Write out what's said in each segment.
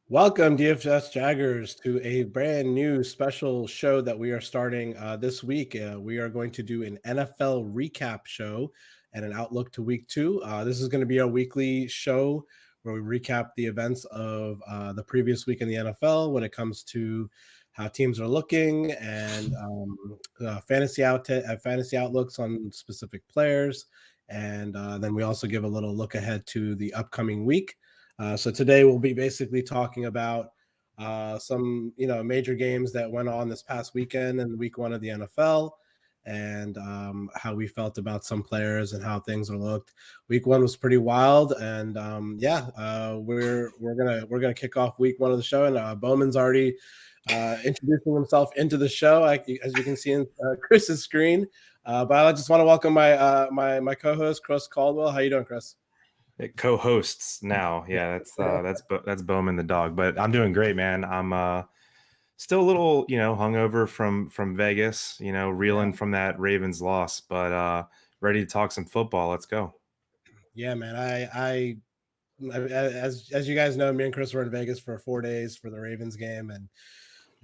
Welcome, DFS Jaggers, to a brand new special show that we are starting this week. We are going to do an NFL recap show and an outlook to week two. This is going to be our weekly show where we recap the events of the previous week in the NFL when it comes to how teams are looking and fantasy outlooks on specific players. And then we also give a little look ahead to the upcoming week. So today we'll be basically talking about some major games that went on this past weekend and week one of the NFL, and how we felt about some players and how things are looked. Week one was pretty wild, and we're gonna kick off week one of the show, and Bowman's already introducing himself into the show, as you can see in Chris's screen. But I just want to welcome my co-host Chris Caldwell. How you doing, Chris? It co-hosts now. Yeah, that's Bowman the dog. But I'm doing great, man. I'm still a little, hungover from Vegas, reeling from that Ravens loss, but ready to talk some football. Let's go. Yeah, man. As you guys know, me and Chris were in Vegas for 4 days for the Ravens game, and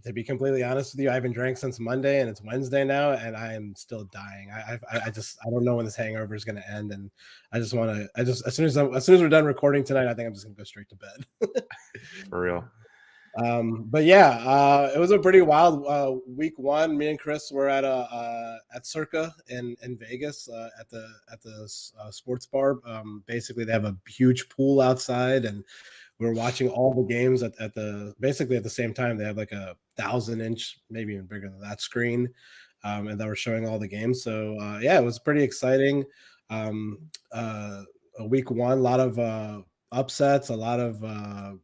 to be completely honest with you, I haven't drank since Monday, and it's Wednesday now, and I am still dying. I don't know when this hangover is going to end, and as soon as we're done recording tonight, I think I'm just going to go straight to bed. For real. But yeah, it was a pretty wild week one. Me and Chris were at Circa in Vegas at the sports bar. Basically, they have a huge pool outside, and we were watching all the games at the same time. They have like a 1,000-inch, maybe even bigger than that screen, and they were showing all the games. So yeah, it was pretty exciting. Week one, a lot of upsets, a lot of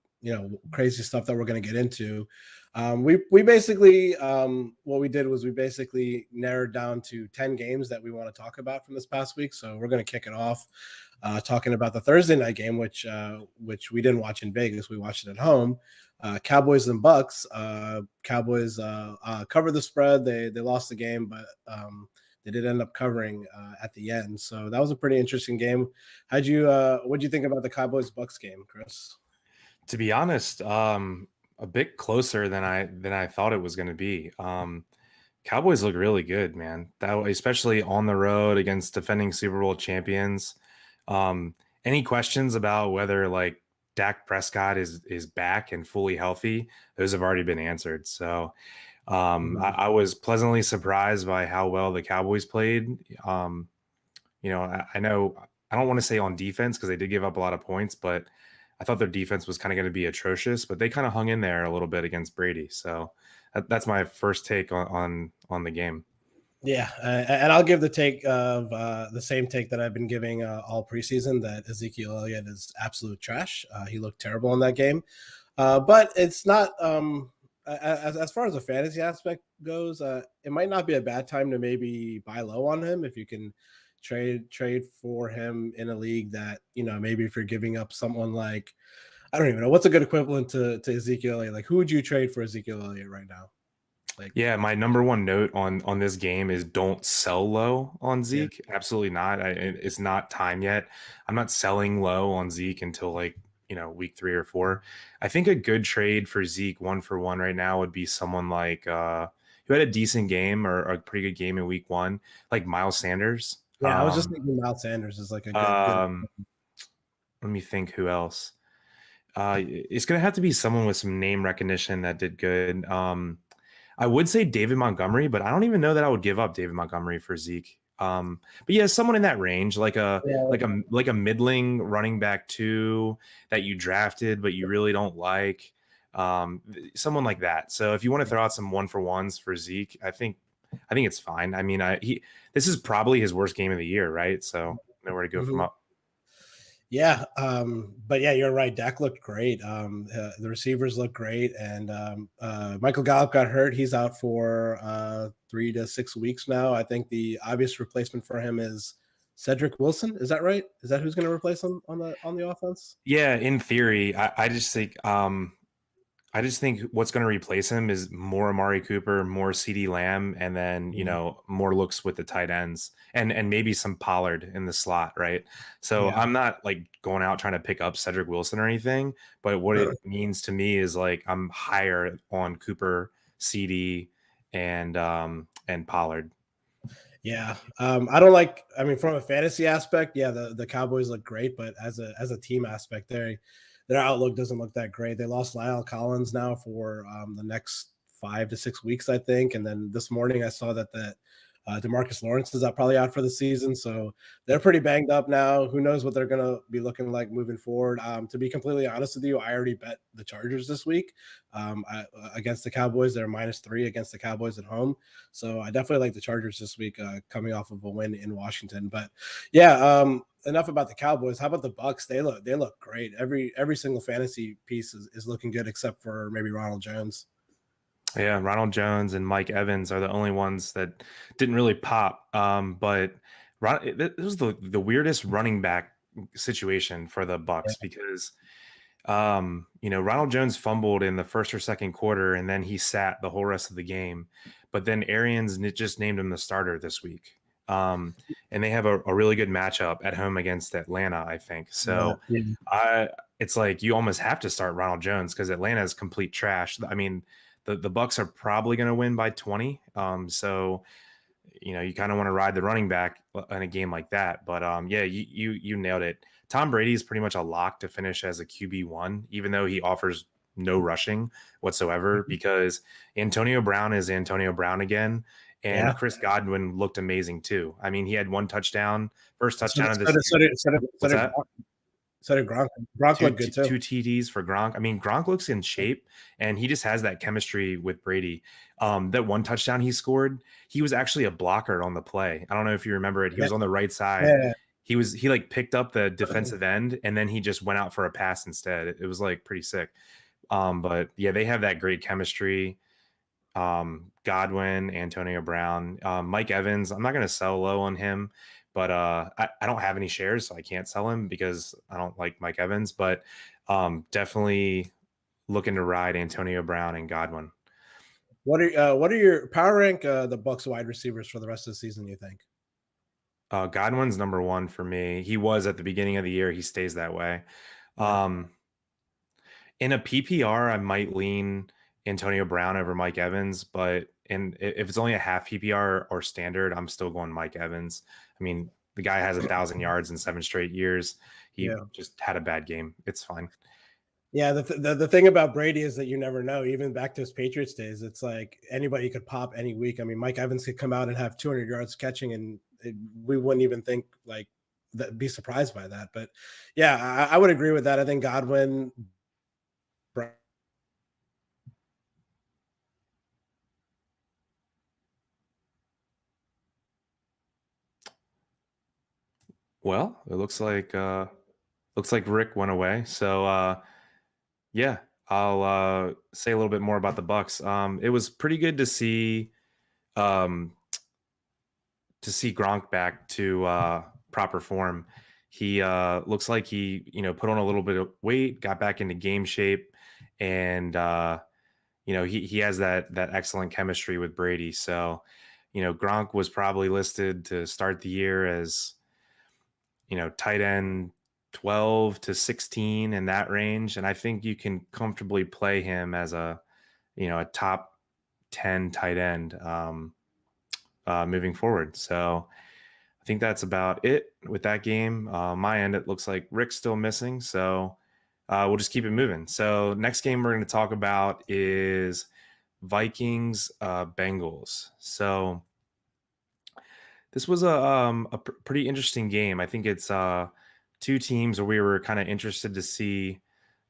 crazy stuff that we're going to get into. We basically what we did was we basically narrowed down to 10 games that we want to talk about from this past week. So we're going to kick it off talking about the Thursday night game, which we didn't watch in Vegas. We watched it at home. Cowboys and Bucks. Cowboys covered the spread. They lost the game, but they did end up covering at the end. So that was a pretty interesting game. What'd you think about the Cowboys Bucks game, Chris? To be honest, a bit closer than I thought it was going to be. Cowboys look really good, man. Especially on the road against defending Super Bowl champions. Any questions about whether like Dak Prescott is back and fully healthy? Those have already been answered. So I was pleasantly surprised by how well the Cowboys played. I know I don't want to say on defense because they did give up a lot of points, but I thought their defense was kind of going to be atrocious, but they kind of hung in there a little bit against Brady. So that's my first take on the game. Yeah, and I'll give the take of the same take that I've been giving all preseason, that Ezekiel Elliott is absolute trash. He looked terrible in that game, but it's not. As far as the fantasy aspect goes, it might not be a bad time to maybe buy low on him if you can trade for him in a league that, maybe if you're giving up someone like, I don't even know what's a good equivalent to Ezekiel Elliott. Like, who would you trade for Ezekiel Elliott right now? Yeah, my number one note on this game is don't sell low on Zeke. Yeah. Absolutely not. It's not time yet. I'm not selling low on Zeke until week 3 or 4. I think a good trade for Zeke 1-for-1 right now would be someone like who had a decent game or a pretty good game in week 1, like Miles Sanders. Yeah, I was just thinking Miles Sanders is like a good. Let me think who else. It's going to have to be someone with some name recognition that did good. I would say David Montgomery, but I don't even know that I would give up David Montgomery for Zeke. But yeah, someone in that range, like a middling running back 2 that you drafted but you really don't like, someone like that. So if you want to throw out some 1-for-1s for Zeke, I think it's fine. I mean, this is probably his worst game of the year, right? So nowhere to go from up. Yeah, but yeah, you're right. Dak looked great. The receivers look great, and Michael Gallup got hurt. He's out for 3 to 6 weeks now. I think the obvious replacement for him is Cedric Wilson. Is that right? Is that who's going to replace him on the offense? Yeah, in theory, I just think I just think what's going to replace him is more Amari Cooper, more CD Lamb, and then more looks with the tight ends, and maybe some Pollard in the slot, right? So Yeah. I'm not like going out trying to pick up Cedric Wilson or anything, but what it means to me is like I'm higher on Cooper, CD, and Pollard. Yeah. I don't like, I mean, from a fantasy aspect, yeah, the Cowboys look great, but as a team aspect, their outlook doesn't look that great. They lost Lyle Collins now for the next 5 to 6 weeks, I think. And then this morning I saw that Demarcus Lawrence is probably out for the season. So they're pretty banged up now. Who knows what they're going to be looking like moving forward. To be completely honest with you, I already bet the Chargers this week against the Cowboys. They're -3 against the Cowboys at home. So I definitely like the Chargers this week, coming off of a win in Washington. But yeah, enough about the Cowboys. How about the Bucks? They look great. Every single fantasy piece is looking good except for maybe Ronald Jones. Yeah, Ronald Jones and Mike Evans are the only ones that didn't really pop. But it was the weirdest running back situation for the Bucks because Ronald Jones fumbled in the first or second quarter, and then he sat the whole rest of the game. But then Arians just named him the starter this week. And they have a really good matchup at home against Atlanta, I think. So it's like you almost have to start Ronald Jones because Atlanta is complete trash. I mean, the Bucks are probably going to win by 20. So you kind of want to ride the running back in a game like that. But yeah, you nailed it. Tom Brady is pretty much a lock to finish as a QB1, even though he offers no rushing whatsoever, because Antonio Brown is Antonio Brown again. And Chris Godwin looked amazing too. I mean, he had one touchdown, first touchdown of this year. What's that? So did Gronk. Gronk looked good too. Two TDs for Gronk. I mean, Gronk looks in shape, and he just has that chemistry with Brady. That one touchdown he scored, he was actually a blocker on the play. I don't know if you remember it. He was on the right side. Yeah. He like picked up the defensive end, and then he just went out for a pass instead. It was like pretty sick. But yeah, they have that great chemistry. Godwin, Antonio Brown, Mike Evans. I'm not going to sell low on him, but I don't have any shares, so I can't sell him because I don't like Mike Evans. But definitely looking to ride Antonio Brown and Godwin. What are your power rank the Bucks wide receivers for the rest of the season, you think? Godwin's number one for me. He was at the beginning of the year. He stays that way. In a PPR, I might lean Antonio Brown over Mike Evans, but if it's only a half PPR or standard, I'm still going Mike Evans. I mean, the guy has 1,000 yards in 7 straight years. He just had a bad game. It's fine. Yeah, the thing about Brady is that you never know. Even back to his Patriots days, it's like anybody could pop any week. I mean, Mike Evans could come out and have 200 yards catching, and we wouldn't even think like that, be surprised by that. But yeah, I would agree with that. I think Godwin. Well, it looks like Rick went away. So yeah, I'll say a little bit more about the Bucks. It was pretty good um, to see Gronk back to proper form. He looks like he put on a little bit of weight, got back into game shape, and he has that excellent chemistry with Brady. So Gronk was probably listed to start the year as tight end 12 to 16 in that range. And I think you can comfortably play him as a top 10 tight end moving forward. So I think that's about it with that game. My end, it looks like Rick's still missing. So we'll just keep it moving. So next game we're going to talk about is Vikings Bengals. So this was a pretty interesting game. I think it's two teams where we were kind of interested to see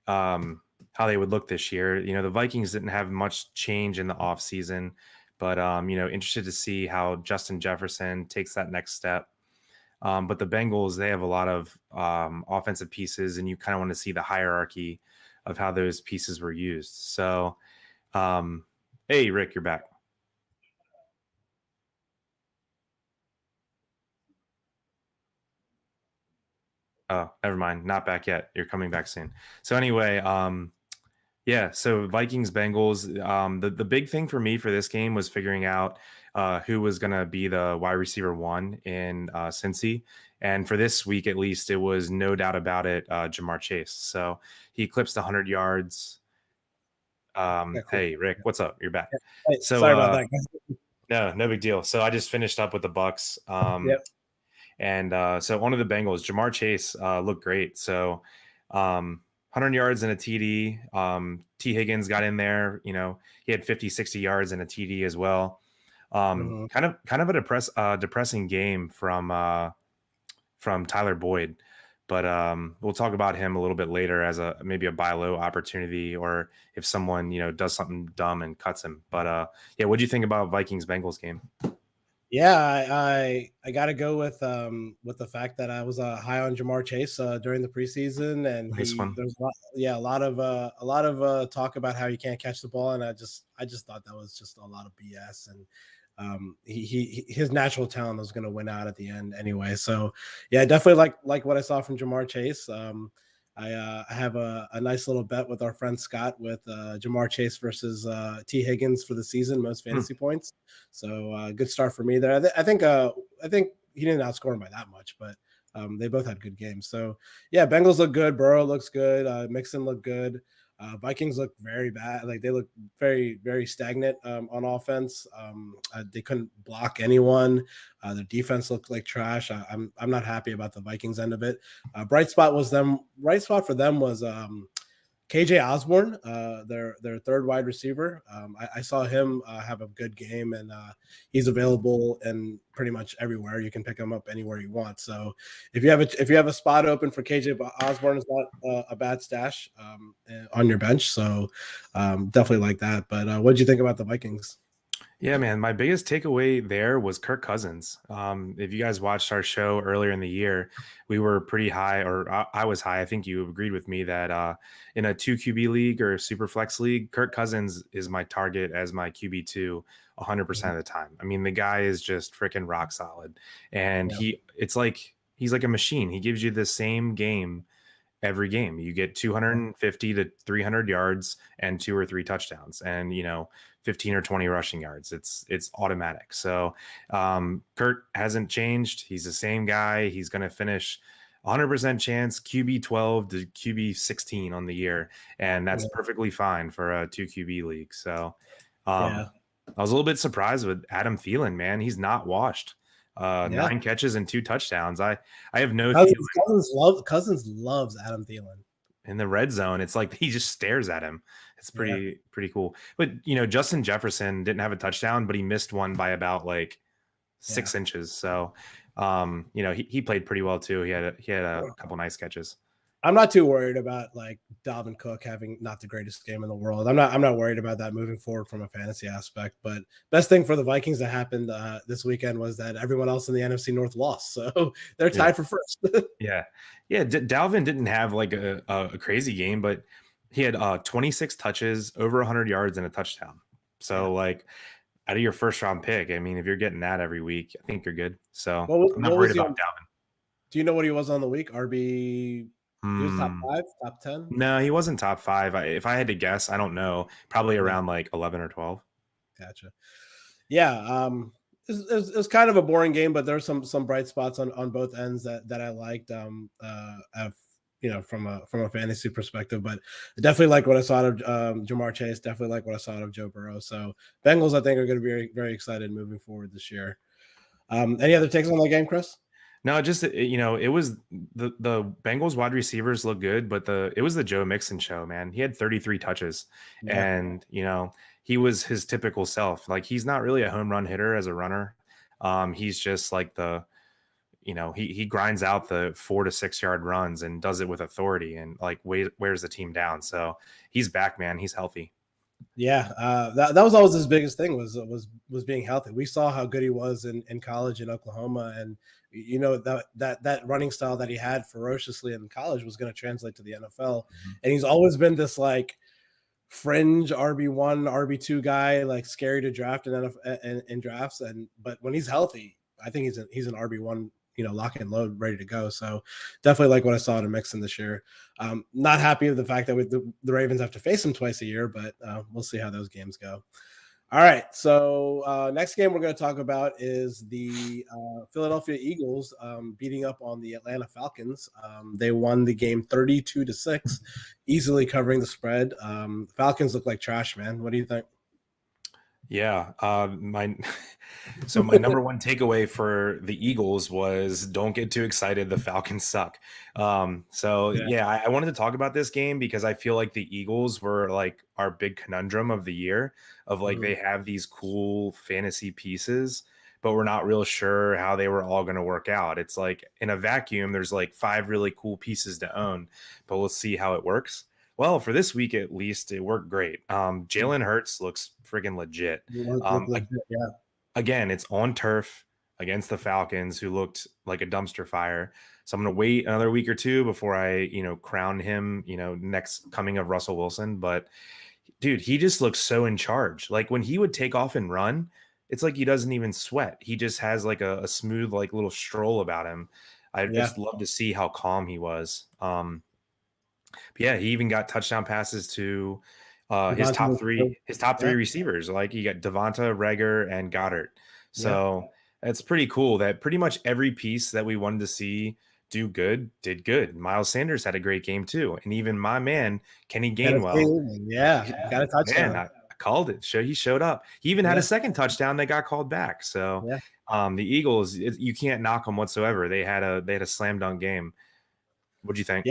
how they would look this year. The Vikings didn't have much change in the offseason, but interested to see how Justin Jefferson takes that next step. But the Bengals, they have a lot of offensive pieces, and you kind of want to see the hierarchy of how those pieces were used. So, hey, Rick, you're back. Oh, never mind. Not back yet. You're coming back soon. So anyway, Yeah, so Vikings Bengals. The big thing for me for this game was figuring out who was going to be the wide receiver one in Cincy, and for this week at least, it was no doubt about it, Jamar Chase. So he eclipsed 100 yards. Yeah, cool. Hey Rick, what's up? You're back. Hey, So sorry about that, guys. no big deal. So I just finished up with the Bucks. Yep. And so one of the Bengals, Jamar Chase, looked great. So 100 yards and a TD. T. Higgins got in there. He had 50, 60 yards and a TD as well. Mhm. Kind of a depressing game from Tyler Boyd. But we'll talk about him a little bit later as maybe a buy low opportunity, or if someone does something dumb and cuts him. But yeah, what do you think about Vikings Bengals game? Yeah, I got to go with the fact that I was high on Jamar Chase during the preseason, and Nice one. there's a lot of talk about how he can't catch the ball, and I just thought that was just a lot of BS, and his natural talent was going to win out at the end anyway. So yeah, definitely like what I saw from Jamar Chase. I have a nice little bet with our friend Scott with Jamar Chase versus T. Higgins for the season, most fantasy points. So good start for me there. I think he didn't outscore him by that much, but they both had good games. So yeah, Bengals look good. Burrow looks good. Mixon looked good. Vikings look very bad. Like they look very, very stagnant on offense. They couldn't block anyone. Their defense looked like trash. I'm not happy about the Vikings end of it. Bright spot for them was KJ Osborne, their third wide receiver. I saw him have a good game, and he's available in pretty much everywhere. You can pick him up anywhere you want. So if you have a spot open for KJ Osborne, is not a bad stash on your bench. So definitely like that. But what did you think about the Vikings? Yeah, man. My biggest takeaway there was Kirk Cousins. If you guys watched our show earlier in the year, we were pretty high, or I was high. I think you agreed with me that in a 2 QB league or super flex league, Kirk Cousins is my target as my QB2 100% of the time. I mean, the guy is just freaking rock solid. And Yeah. he's like a machine. He gives you the same game every game. You get 250 to 300 yards and 2 or 3 touchdowns, and 15 or 20 rushing yards. It's automatic. So Kurt hasn't changed. He's the same guy. He's going to finish 100% chance QB 12 to QB 16 on the year, and that's perfectly fine for a 2 QB league. So Yeah. I was a little bit surprised with Adam Thielen, man. He's not washed. 9 catches and 2 touchdowns. I have no Cousins loves Adam Thielen. in the red zone. It's like he just stares at him. It's pretty cool. But Justin Jefferson didn't have a touchdown, but he missed one by about like 6 inches. So he played pretty well too. He had a couple nice catches. I'm not too worried about like Dalvin Cook having not the greatest game in the world. I'm not worried about that moving forward from a fantasy aspect. But best thing for the Vikings that happened this weekend was that everyone else in the NFC North lost, so they're tied for first. Yeah. Dalvin didn't have like a crazy game, but he had 26 touches, over 100 yards, and a touchdown. So like out of your first round pick, I mean, if you're getting that every week, I think you're good. So I'm not worried about Dalvin. Do you know what he was on the week? RB. He was top 5, top 10. No, he wasn't top 5. If I had to guess, I don't know. Probably around like 11 or 12. Gotcha. Yeah. It was kind of a boring game, but there's some bright spots on both ends that I liked. From a fantasy perspective, but I definitely like what I saw out of Jamar Chase. Definitely like what I saw out of Joe Burrow. So Bengals, I think, are going to be very, very excited moving forward this year. Any other takes on the game, Chris? No, just it was the Bengals wide receivers look good, but it was the Joe Mixon show, man. He had 33 touches, and he was his typical self. Like he's not really a home run hitter as a runner. He's just like he grinds out the 4 to 6 yard runs and does it with authority and like wears the team down. So he's back, man. He's healthy. Yeah, that was always his biggest thing was being healthy. We saw how good he was in college in Oklahoma, and that running style that he had ferociously in college was going to translate to the NFL. And he's always been this like fringe RB1, RB2 guy, like scary to draft in drafts. But when he's healthy, I think he's an RB1, lock and load, ready to go. So definitely like what I saw in Mixon this year. Not happy with the fact that the Ravens have to face them twice a year, but we'll see how those games go. All right, so next game we're going to talk about is the Philadelphia Eagles beating up on the Atlanta Falcons. They won the game 32-6, easily covering the spread. Falcons look like trash, man. What do you think? Yeah, my number one takeaway for the Eagles was don't get too excited. The Falcons suck. I wanted to talk about this game because I feel like the Eagles were like our big conundrum of the year of like they have these cool fantasy pieces, but we're not real sure how they were all going to work out. It's like in a vacuum, there's like 5 really cool pieces to own, but we'll see how it works. Well, for this week at least, it worked great. Jalen Hurts looks friggin' legit. Again, it's on turf against the Falcons, who looked like a dumpster fire. So I'm going to wait another week or two before I, crown him, next coming of Russell Wilson. But dude, he just looks so in charge. Like when he would take off and run, it's like he doesn't even sweat. He just has like a smooth, like little stroll about him. I just love to see how calm he was. But yeah, he even got touchdown passes to his top three receivers. Like you got Devonta, Reagor, and Goddard. So it's pretty cool that pretty much every piece that we wanted to see do good did good. Miles Sanders had a great game too, and even my man Kenny Gainwell, got a touchdown. Man, I called it. He showed up. He even had a second touchdown that got called back. So the Eagles, you can't knock them whatsoever. They had a slam dunk game. What do you think?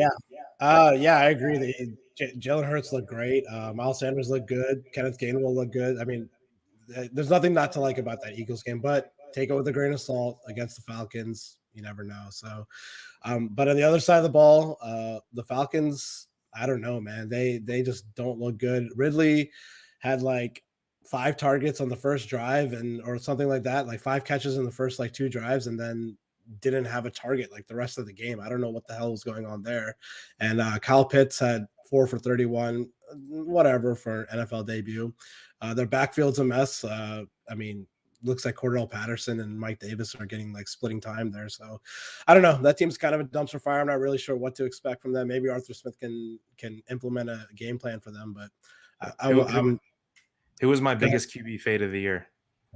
I agree. Jalen Hurts looked great. Miles Sanders looked good. Kenneth Gainwell looked good. I mean, there's nothing not to like about that Eagles game, but take it with a grain of salt against the Falcons. You never know. So, but on the other side of the ball, the Falcons, I don't know, man. They just don't look good. Ridley had like 5 targets on the first drive or something like that, like 5 catches in the first like 2 drives, and then didn't have a target like the rest of the game. I don't know what the hell was going on there. And Kyle Pitts had 4 for 31, whatever for an NFL debut. Their backfield's a mess. I mean, looks like Cordell Patterson and Mike Davis are getting like splitting time there. So I don't know. That team's kind of a dumpster fire. I'm not really sure what to expect from them. Maybe Arthur Smith can implement a game plan for them, but who was my biggest QB fade of the year?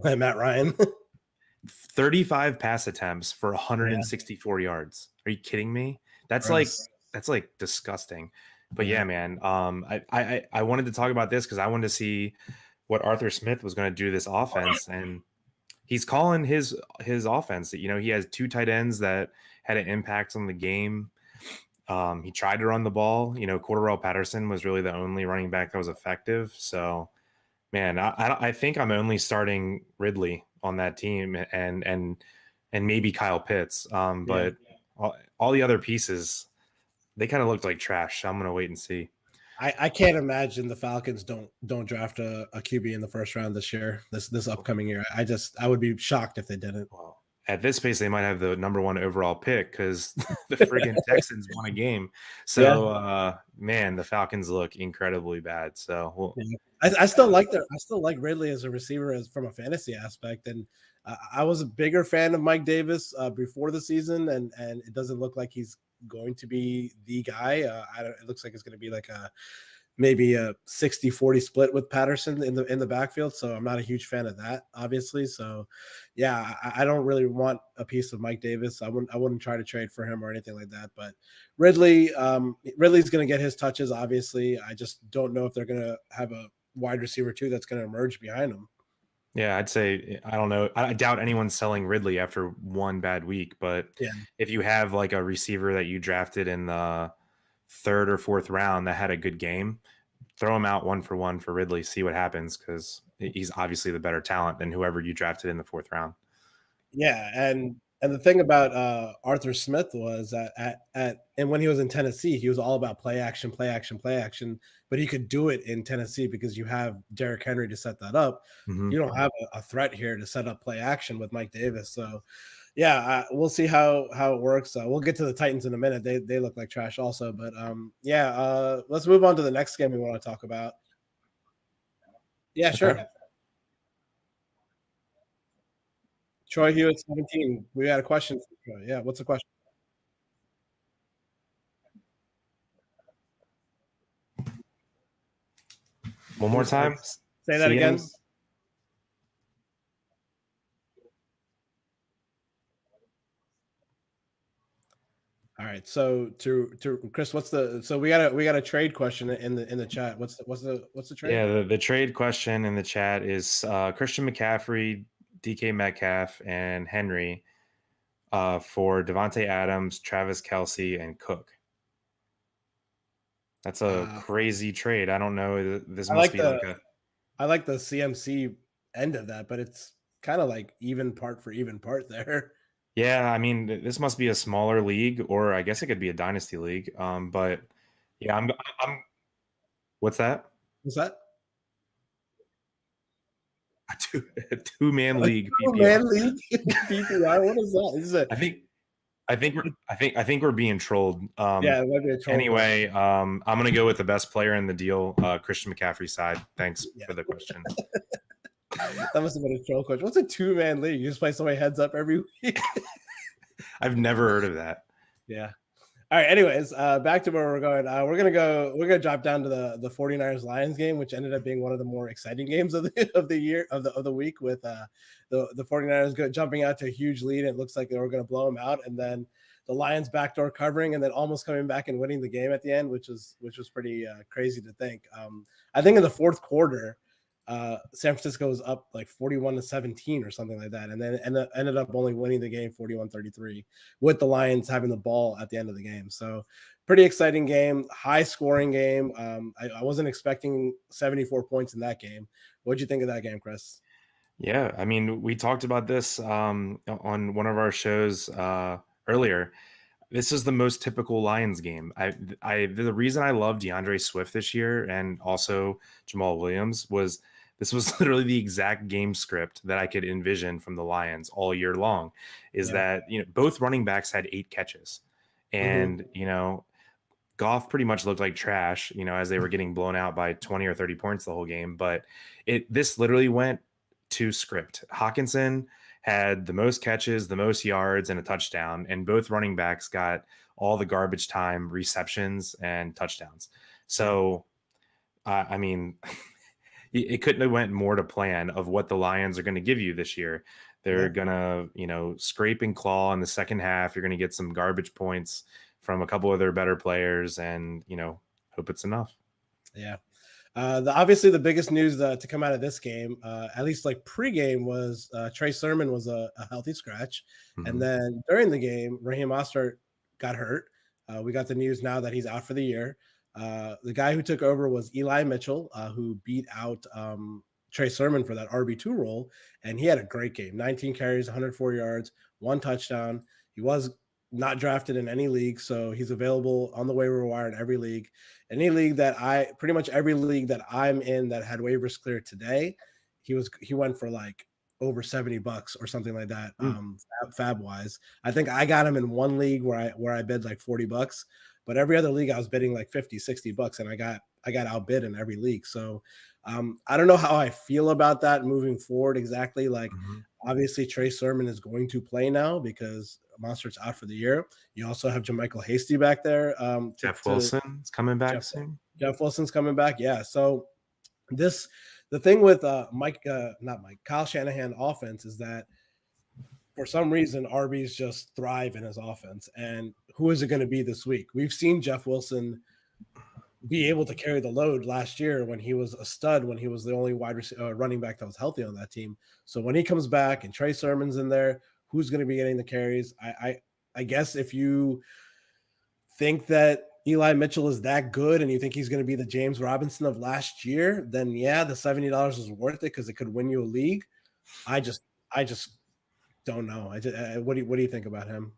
Matt Ryan. 35 pass attempts for 164 yards. Are you kidding me? That's like disgusting. But yeah, man. I wanted to talk about this because I wanted to see what Arthur Smith was going to do to this offense, and he's calling his offense. He has 2 tight ends that had an impact on the game. He tried to run the ball. Cordell Patterson was really the only running back that was effective. So, man, I think I'm only starting Ridley on that team and maybe Kyle Pitts. But all the other pieces, they kind of looked like trash. I'm going to wait and see. I can't imagine the Falcons don't draft a QB in the first round this year, this upcoming year. I would be shocked if they didn't. Well, at this pace, they might have the number 1 overall pick because the friggin' Texans won a game. So, man, the Falcons look incredibly bad. So I still like Ridley as a receiver from a fantasy aspect, and I was a bigger fan of Mike Davis before the season, and it doesn't look like he's going to be the guy. It looks like it's going to be like maybe a 60-40 split with Patterson in the backfield. So I'm not a huge fan of that, obviously. So yeah, I don't really want a piece of Mike Davis. I wouldn't try to trade for him or anything like that. But Ridley's going to get his touches, obviously. I just don't know if they're going to have a wide receiver too that's going to emerge behind him. Yeah, I'd say, I don't know. I doubt anyone's selling Ridley after one bad week, but if you have like a receiver that you drafted in the 3rd or 4th round that had a good game, throw him out 1 for 1 for Ridley, see what happens, because he's obviously the better talent than whoever you drafted in the 4th round. Yeah, and the thing about Arthur Smith was that and when he was in Tennessee, he was all about play action, but he could do it in Tennessee because you have Derrick Henry to set that up. Mm-hmm. You don't have a threat here to set up play action with Mike Davis. So, yeah, we'll see how it works. We'll get to the Titans in a minute. They look like trash also, but let's move on to the next game we want to talk about. Yeah, sure. Troy Hewitt, 17. We got a question for Troy. Yeah, what's the question? One more time. Say that again. All right. So to Chris, we got a trade question in the chat. What's the trade? Yeah, the trade question in the chat is Christian McCaffrey, DK Metcalf, and Henry for Devontae Adams, Travis Kelce, and Cook. That's a crazy trade. I don't know. This must be like a. I like the CMC end of that, but it's kind of like even part for even part there. Yeah, I mean, this must be a smaller league, or I guess it could be a dynasty league. But yeah, I'm. What's that? What's that? A two-man league. Two-man league PPR. What is that? Is it? I think we're being trolled. Yeah, it might be a troll. Anyway, I'm gonna go with the best player in the deal, Christian McCaffrey's side. Thanks for the question. That must have been a troll question. What's a two-man league? You just play somebody heads up every week. I've never heard of that. Yeah. All right. Anyways, back to where we're going. We're gonna drop down to the 49ers Lions game, which ended up being one of the more exciting games of the week, with the 49ers jumping out to a huge lead. It looks like they were going to blow them out, and then the Lions backdoor covering, and then almost coming back and winning the game at the end, which was pretty crazy to think. I think in the fourth quarter, San Francisco was up like 41-17 or something like that, and then ended up only winning the game 41-33 with the Lions having the ball at the end of the game. So pretty exciting game, high scoring game. I wasn't expecting 74 points in that game. What'd you think of that game, Chris? Yeah, I mean, we talked about this on one of our shows earlier. This is the most typical Lions game. The reason I love DeAndre Swift this year and also Jamal Williams was this was literally the exact game script that I could envision from the Lions all year long. That both running backs had 8 catches, and Goff pretty much looked like trash, as they were getting blown out by 20 or 30 points the whole game. But this literally went to script. Hawkinson had the most catches, the most yards, and a touchdown, and both running backs got all the garbage time receptions and touchdowns. So, I mean, it couldn't have went more to plan of what the Lions are going to give you this year. They're going to, scrape and claw in the second half. You're going to get some garbage points from a couple of their better players, and, hope it's enough. Yeah. Obviously the biggest news to come out of this game, at least like pregame, was Trey Sermon was a healthy scratch. Mm-hmm. And then during the game, Raheem Mostert got hurt. We got the news now that he's out for the year. The guy who took over was Eli Mitchell, who beat out Trey Sermon for that RB2 role. And he had a great game, 19 carries, 104 yards, 1 touchdown. He was not drafted in any league, so he's available on the waiver wire in every league. Pretty much every league that I'm in that had waivers cleared today, he went for like over $70 or something like that. Fab wise, I think I got him in one league where I bid like $40, but every other league I was bidding like $50-$60, and I got outbid in every league. So I don't know how I feel about that moving forward exactly. Like, obviously Trey Sermon is going to play now because Monster's out for the year. You also have JaMychal Hasty back there. Jeff Wilson's coming back soon. Jeff Wilson's coming back. Yeah. So the thing with Kyle Shanahan offense is that for some reason RBs just thrive in his offense. And who is it going to be this week? We've seen Jeff Wilson be able to carry the load last year when he was a stud, when he was the only running back that was healthy on that team. So when he comes back and Trey Sermon's in there, who's going to be getting the carries? I guess if you think that Eli Mitchell is that good and you think he's going to be the James Robinson of last year, then yeah, the $70 is worth it because it could win you a league. I just don't know. What do you think about him?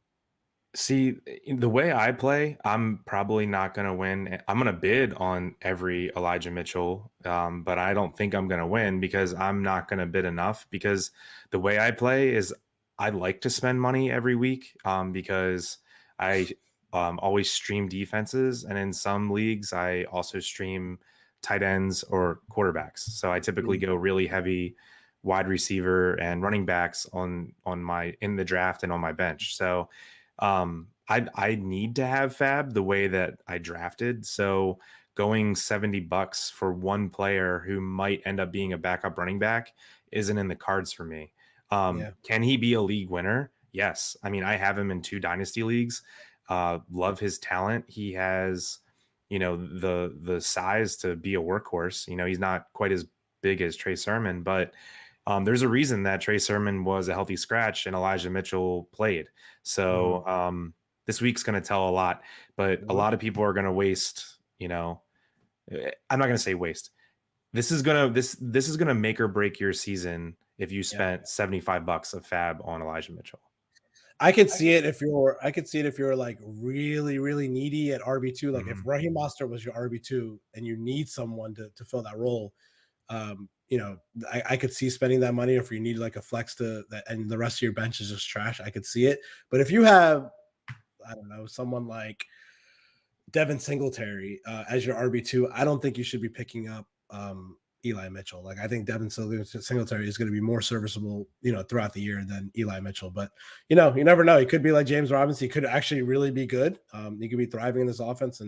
See, the way I play, I'm probably not going to win. I'm going to bid on every Elijah Mitchell, but I don't think I'm going to win because I'm not going to bid enough. Because the way I play is I like to spend money every week because I always stream defenses. And in some leagues, I also stream tight ends or quarterbacks. So I typically go really heavy wide receiver and running backs on my in the draft and on my bench. So I need to have Fab the way that I drafted. So going $70 for one player who might end up being a backup running back isn't in the cards for me. Yeah. Can he be a league winner? Yes. I mean, I have him in 2 dynasty leagues. Love his talent. He has, the size to be a workhorse. He's not quite as big as Trey Sermon, but there's a reason that Trey Sermon was a healthy scratch and Elijah Mitchell played. So this week's going to tell a lot, but a lot of people are going to waste, I'm not going to say waste. This is going to make or break your season if you spent $75 of Fab on Elijah Mitchell. I could see it if you're like really, really needy at RB2. Like if Raheem Mostert was your RB2 and you need someone to fill that role, I could see spending that money. If you need like a flex to that and the rest of your bench is just trash, I could see it. But if you have, I don't know, someone like Devin Singletary as your RB2, I don't think you should be picking up Eli Mitchell. Like I think Devin Singletary is going to be more serviceable, throughout the year than Eli Mitchell. But you never know. He could be like James Robinson. He could actually really be good. He could be thriving in this offense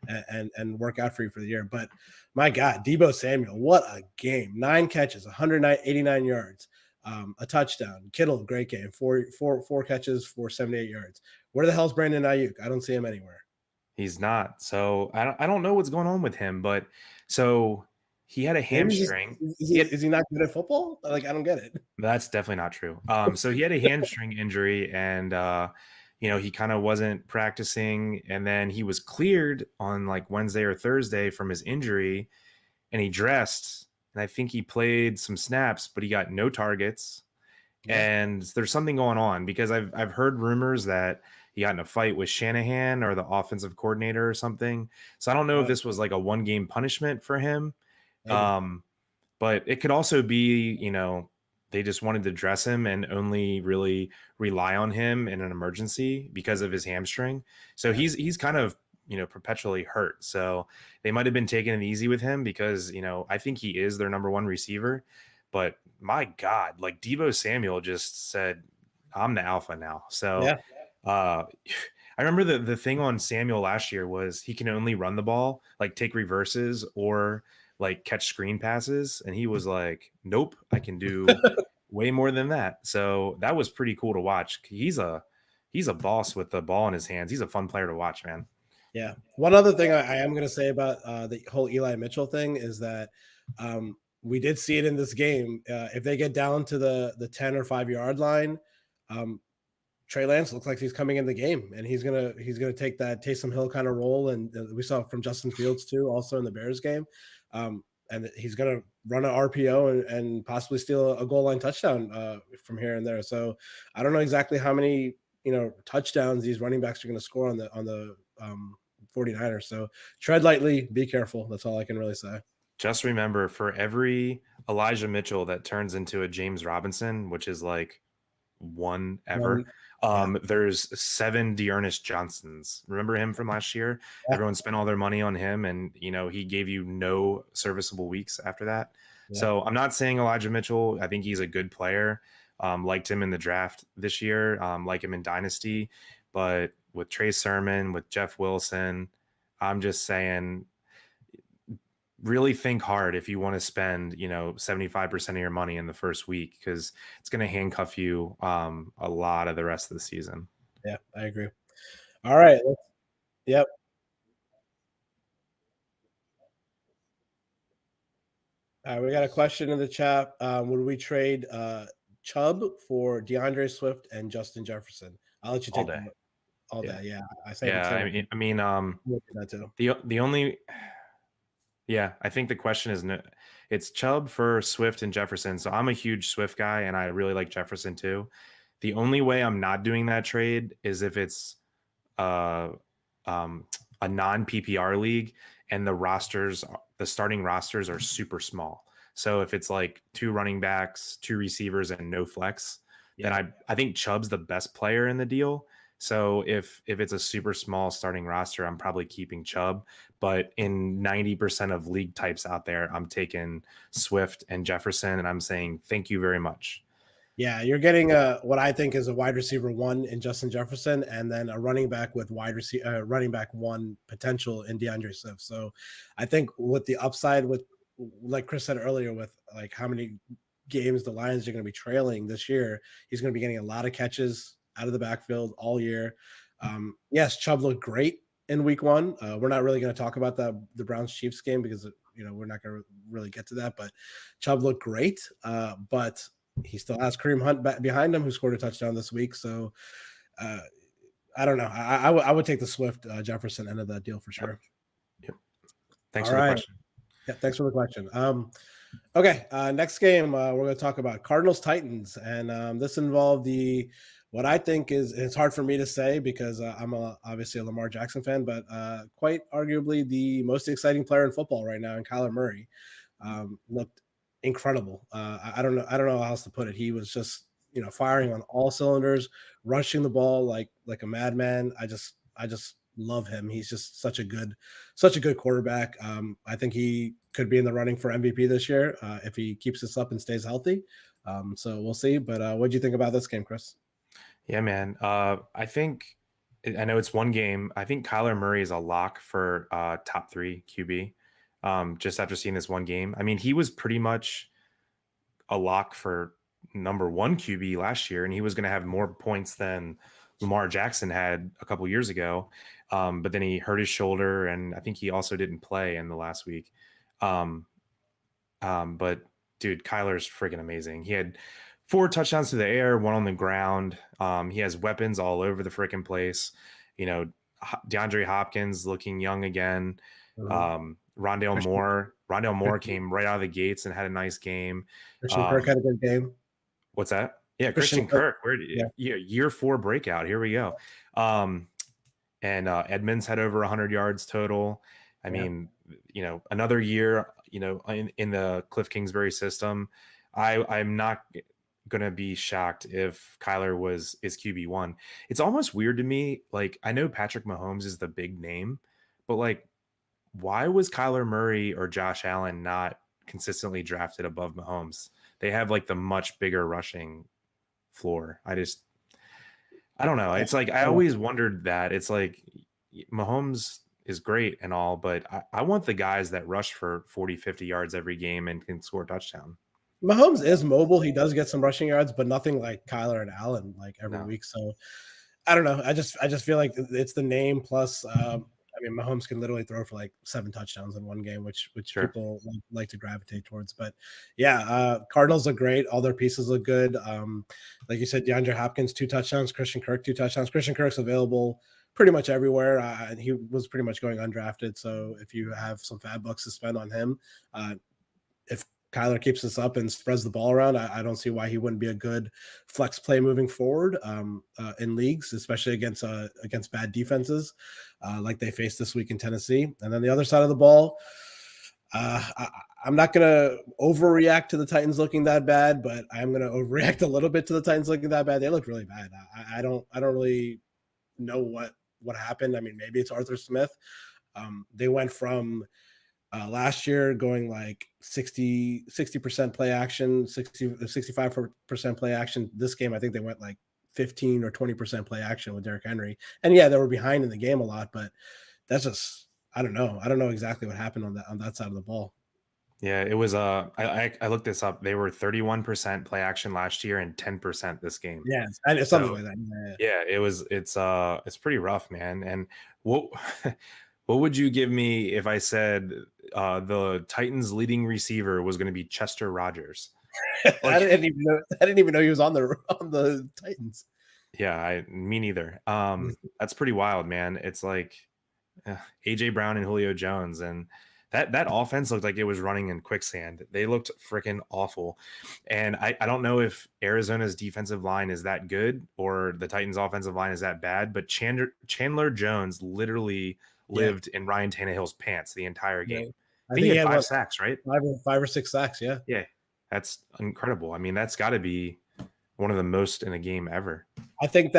and work out for you for the year. But my God, Deebo Samuel, what a game! 9 catches, 189 yards, a touchdown. Kittle, great game. Four catches for 78 yards. Where the hell's Brandon Ayuk? I don't see him anywhere. He's not. So I don't know what's going on with him, but so he had a hamstring. Is he not good at football? Like, I don't get it. That's definitely not true. So he had a hamstring injury and, he kind of wasn't practicing. And then he was cleared on like Wednesday or Thursday from his injury and he dressed. And I think he played some snaps, but he got no targets. Yeah. And there's something going on because I've heard rumors that he got in a fight with Shanahan or the offensive coordinator or something. So I don't know if this was like a 1-game punishment for him. But it could also be, they just wanted to dress him and only really rely on him in an emergency because of his hamstring. So he's kind of, perpetually hurt. So they might have been taking it easy with him because, I think he is their number 1 receiver. But my God, like Deebo Samuel just said, I'm the alpha now. So I remember the thing on Samuel last year was he can only run the ball, like take reverses or like catch screen passes. And he was like, nope, I can do way more than that. So that was pretty cool to watch. He's a boss with the ball in his hands. He's a fun player to watch, man. Yeah. One other thing I am going to say about the whole Eli Mitchell thing is that we did see it in this game. If they get down to the 10 or 5-yard line, Trey Lance looks like he's coming in the game, and he's gonna take that Taysom Hill kind of role, and we saw from Justin Fields too, also in the Bears game, and he's gonna run an RPO and possibly steal a goal line touchdown from here and there. So I don't know exactly how many touchdowns these running backs are going to score on the 49ers. So tread lightly, be careful. That's all I can really say. Just remember, for every Elijah Mitchell that turns into a James Robinson, which is like one ever, there's 7 Dearness Johnsons. Remember him from last year? Everyone spent all their money on him, and he gave you no serviceable weeks after that. So I'm not saying Elijah Mitchell. I think he's a good player. Liked him in the draft this year, like him in Dynasty. But with Trey Sermon, with Jeff Wilson, I'm just saying, really think hard if you want to spend 75% of your money in the first week, because it's going to handcuff you a lot of the rest of the season. Yeah, I agree. All right. Yep. We got a question in the chat. Would we trade Chubb for DeAndre Swift and Justin Jefferson? I'll let you take all day. Yeah, I say I mean, that too. The only. Yeah, I think the question is, it's Chubb for Swift and Jefferson. So I'm a huge Swift guy, and I really like Jefferson too. The only way I'm not doing that trade is if it's a non-PPR league and the starting rosters are super small. So if it's like 2 running backs, 2 receivers, and no flex, then I think Chubb's the best player in the deal. So if it's a super small starting roster, I'm probably keeping Chubb. But in 90% of league types out there, I'm taking Swift and Jefferson, and I'm saying thank you very much. Yeah, you're getting what I think is a wide receiver 1 in Justin Jefferson, and then a running back with running back 1 potential in DeAndre Swift. So I think with the upside, with like Chris said earlier, with like how many games the Lions are going to be trailing this year, he's going to be getting a lot of catches out of the backfield all year. Yes, Chubb looked great in week 1. We're not really going to talk about the Browns Chiefs game because we're not going to really get to that, but Chubb looked great. But he still has Kareem Hunt back behind him, who scored a touchdown this week. So I don't know. I would take the Swift Jefferson end of that deal for sure. Yep. Thanks All for the right. question. Yeah, thanks for the question. Okay, next game we're going to talk about Cardinals Titans, and this involved what I think is, it's hard for me to say because I'm obviously a Lamar Jackson fan, but quite arguably the most exciting player in football right now, in Kyler Murray, looked incredible. I don't know how else to put it. He was just firing on all cylinders, rushing the ball like a madman. I just love him. He's just such a good quarterback. I think he could be in the running for MVP this year if he keeps this up and stays healthy. So we'll see. But what do you think about this game, Chris? Yeah, man. I know it's one game. I think Kyler Murray is a lock for top 3 QB. Just after seeing this one game, I mean, he was pretty much a lock for number 1 QB last year, and he was going to have more points than Lamar Jackson had a couple years ago. But then he hurt his shoulder, and I think he also didn't play in the last week. But dude, Kyler's freaking amazing. He had 4 touchdowns to the air, 1 on the ground. He has weapons all over the freaking place. DeAndre Hopkins looking young again. Rondale Moore came right out of the gates and had a nice game. Christian Kirk had a good game. What's that? Yeah, Christian Kirk. Year 4 breakout. Here we go. And Edmonds had over 100 yards total. I mean, another year, in the Cliff Kingsbury system. I'm not going to be shocked if Kyler is QB1. It's almost weird to me. Like, I know Patrick Mahomes is the big name, but like, why was Kyler Murray or Josh Allen not consistently drafted above Mahomes? They have like the much bigger rushing floor. I don't know. It's like, I always wondered that. It's like, Mahomes is great and all, but I want the guys that rush for 40, 50 yards every game and can score a touchdown. Mahomes is mobile. He does get some rushing yards, but nothing like Kyler and Allen like every week. So I don't know. I just feel like it's the name plus Mahomes can literally throw for like 7 touchdowns in one game, which sure, people like to gravitate towards. But yeah, Cardinals look great. All their pieces look good. Like you said, DeAndre Hopkins, 2 touchdowns. Christian Kirk, 2 touchdowns. Christian Kirk's available pretty much everywhere. He was pretty much going undrafted. So if you have some fat bucks to spend on him, if Kyler keeps this up and spreads the ball around, I don't see why he wouldn't be a good flex play moving forward in leagues, especially against bad defenses like they faced this week in Tennessee. And then the other side of the ball, I'm not going to overreact to the Titans looking that bad, but I'm going to overreact a little bit to the Titans looking that bad. They look really bad. I don't really know what happened. I mean, maybe it's Arthur Smith. They went from last year going like 60% play action, 65% play action. This game, I think they went like 15 or 20% play action with Derrick Henry. And yeah, they were behind in the game a lot, but that's just, I don't know. I don't know exactly what happened on that side of the ball. Yeah, it was I looked this up. They were 31% play action last year and 10% this game. Yeah, it's something like that. Yeah, it's pretty rough, man. And what would you give me if I said the Titans' leading receiver was going to be Chester Rogers? Like, I didn't even know he was on the Titans. Yeah, me neither. That's pretty wild, man. It's like AJ Brown and Julio Jones, and that offense looked like it was running in quicksand. They looked freaking awful. And I don't know if Arizona's defensive line is that good or the Titans' offensive line is that bad, but Chandler Jones literally lived in Ryan Tannehill's pants the entire game. I think he had 5 sacks, right? 5 or 6 sacks, yeah. Yeah, that's incredible. I mean, that's got to be one of the most in a game ever. I think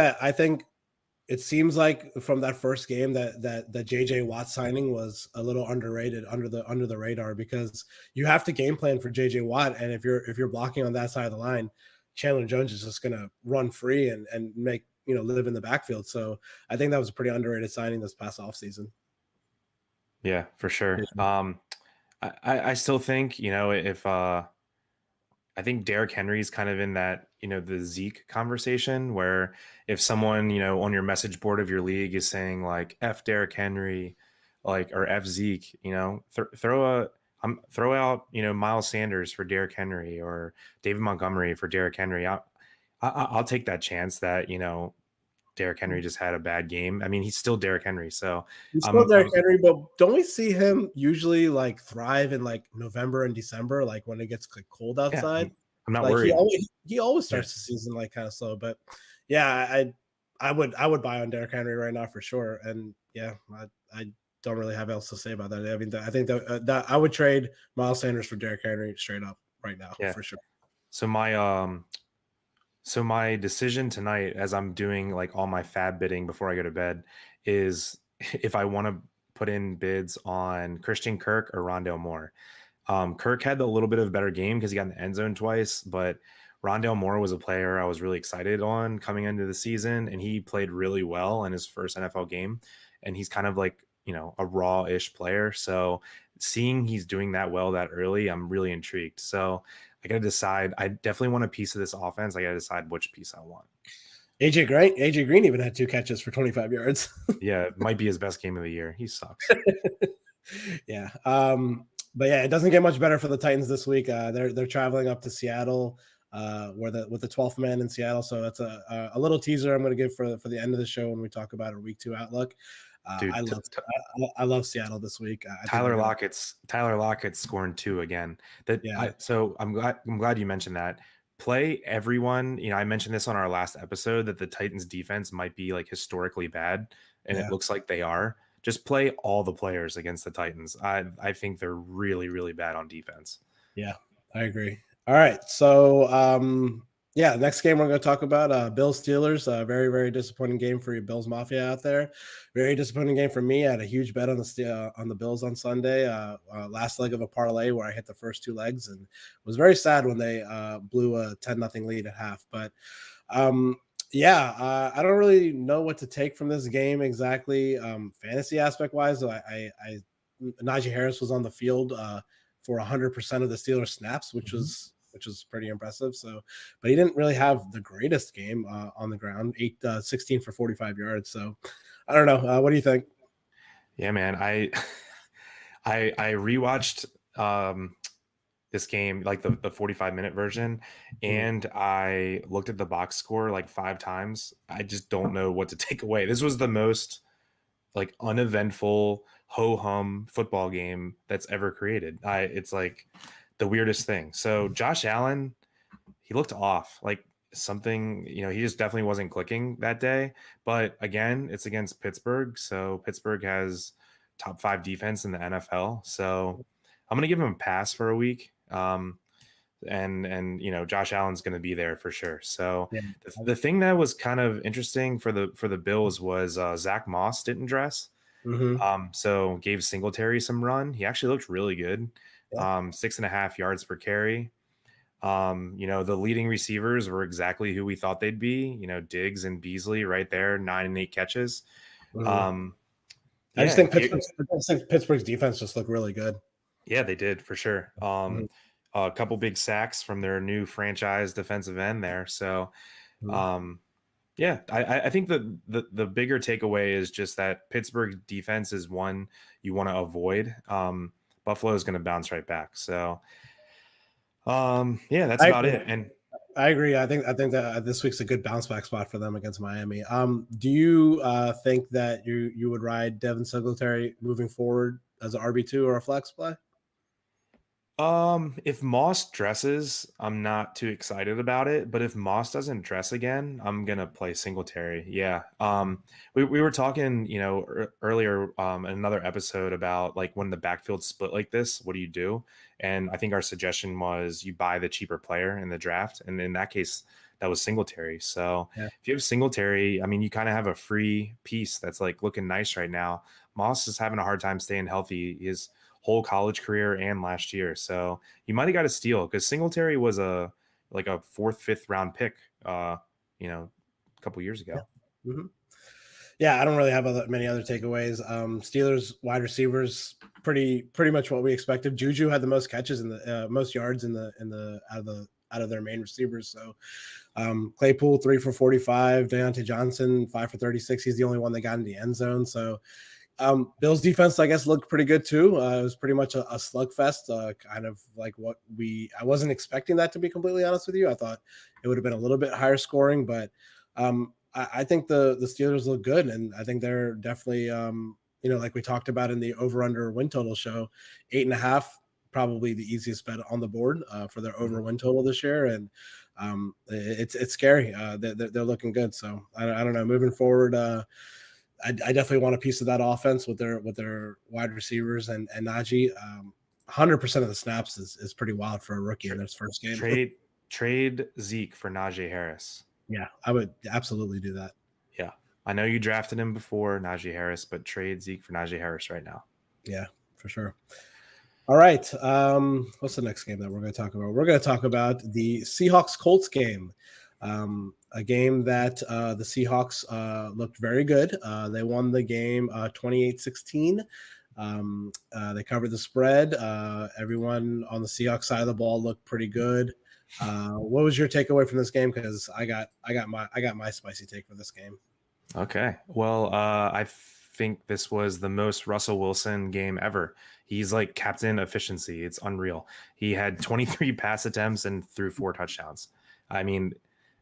it seems like from that first game that JJ Watt signing was a little underrated, under the radar, because you have to game plan for JJ Watt, and if you're blocking on that side of the line, Chandler Jones is just gonna run free and make live in the backfield. So I think that was a pretty underrated signing this past offseason. Yeah, for sure. I still think, if I think Derrick Henry's kind of in that, the Zeke conversation where if someone, on your message board of your league is saying like F Derrick Henry, like, or F Zeke, throw out, Miles Sanders for Derrick Henry or David Montgomery for Derrick Henry. I'll take that chance that, Derrick Henry just had a bad game. I mean, he's still Derrick Henry. So He's still I'm, Derrick I'm Henry, but don't we see him usually like thrive in like November and December, like when it gets like cold yeah, outside? I'm not Like he worried. always he always Yeah. starts the season like kind of slow. But yeah, I would buy on Derrick Henry right now for sure. And yeah, I don't really have else to say about that. I mean, I think that I would trade Miles Sanders for Derrick Henry straight up right now Yeah. for sure. So my decision tonight, as I'm doing like all my fab bidding before I go to bed, is if I want to put in bids on Christian Kirk or Rondale Moore. Kirk had a little bit of a better game because he got in the end zone twice, but Rondale Moore was a player I was really excited on coming into the season, and he played really well in his first NFL game. And he's kind of like, a raw-ish player. So seeing he's doing that well that early, I'm really intrigued. So I got to decide. I definitely want a piece of this offense. I got to decide which piece I want. AJ Green even had 2 catches for 25 yards. Yeah, it might be his best game of the year. He sucks. Yeah. But yeah, it doesn't get much better for the Titans this week. They're traveling up to Seattle, with the 12th man in Seattle. So that's a little teaser I'm going to give for the end of the show when we talk about our week 2 outlook. Dude, I love Seattle this week. I think Tyler Lockett's scoring 2 again. Yeah. So I'm glad you mentioned that. Play everyone. I mentioned this on our last episode that the Titans defense might be like historically bad, and it looks like they are. Just play all the players against the Titans. I think they're really, really bad on defense. Yeah, I agree. All right. So next game we're going to talk about Bills Steelers. Very, very disappointing game for your Bills Mafia out there. Very disappointing game for me. I had a huge bet on the Bills on Sunday. Last leg of a parlay where I hit the first 2 legs, and was very sad when they blew a 10-0 lead at half. But I don't really know what to take from this game exactly. Fantasy aspect wise, Najee Harris was on the field for 100% of the Steelers snaps, which was pretty impressive. So, but he didn't really have the greatest game on the ground. 16 for 45 yards. So, I don't know. What do you think? Yeah, man. I rewatched this game, like the 45-minute version, and I looked at the box score like 5 times. I just don't know what to take away. This was the most like uneventful ho-hum football game that's ever created. It's like the weirdest thing. So Josh Allen, he looked off, like something, he just definitely wasn't clicking that day. But again, it's against Pittsburgh. So Pittsburgh has top 5 defense in the NFL. So I'm going to give him a pass for a week. And Josh Allen's going to be there for sure. So the thing that was kind of interesting for the Bills was Zach Moss didn't dress. So gave Singletary some run. He actually looked really good. 6.5 yards per carry. The leading receivers were exactly who we thought they'd be. Diggs and Beasley right there, 9 and 8 catches. I just think Pittsburgh's defense just looked really good. Yeah, they did for sure. A couple big sacks from their new franchise defensive end there. So, I think the bigger takeaway is just that Pittsburgh defense is one you want to avoid. Buffalo is going to bounce right back. So, that's about it. And I agree. I think that this week's a good bounce back spot for them against Miami. Do you think that you would ride Devin Singletary moving forward as an RB2 or a flex play? If Moss dresses, I'm not too excited about it, but if Moss doesn't dress again, I'm gonna play Singletary. Yeah. We were talking, earlier in another episode about like when the backfield split like this, what do you do? And I think our suggestion was you buy the cheaper player in the draft, and in that case, that was Singletary. So Yeah. if you have Singletary, I mean, you kind of have a free piece that's like looking nice right now. Moss is having a hard time staying healthy his whole college career and last year. So you might have got a steal because Singletary was a 4th, 5th round pick, a couple years ago. Yeah. Mm-hmm. Yeah, I don't really have many other takeaways. Steelers wide receivers, pretty much what we expected. Juju had the most catches in the most yards in the out of their main receivers. So Claypool 3 for 45, Deontay Johnson 5 for 36. He's the only one that got in the end zone. So Bills defense, I guess, looked pretty good too. It was pretty much a slugfest, kind of like what I wasn't expecting that, to be completely honest with you. I thought it would have been a little bit higher scoring, but I think the Steelers look good, and I think they're definitely, like we talked about in the over-under win total show, 8.5, probably the easiest bet on the board for their over win total this year, and it's scary. They're looking good, so I don't know. Moving forward, I definitely want a piece of that offense with their wide receivers and Najee. 100% of the snaps is pretty wild for a rookie in his first game. Trade Zeke for Najee Harris. Yeah, I would absolutely do that. Yeah. I know you drafted him before, Najee Harris, but trade Zeke for Najee Harris right now. Yeah, for sure. All right. What's the next game that we're going to talk about? We're going to talk about the Seahawks-Colts game. A game that the Seahawks looked very good. They won the game 28-16. They covered the spread. Everyone on the Seahawks side of the ball looked pretty good. What was your takeaway from this game? Because I got my spicy take for this game. Okay. Well, I think this was the most Russell Wilson game ever. He's like captain efficiency. It's unreal. He had 23 pass attempts and threw 4 touchdowns. I mean,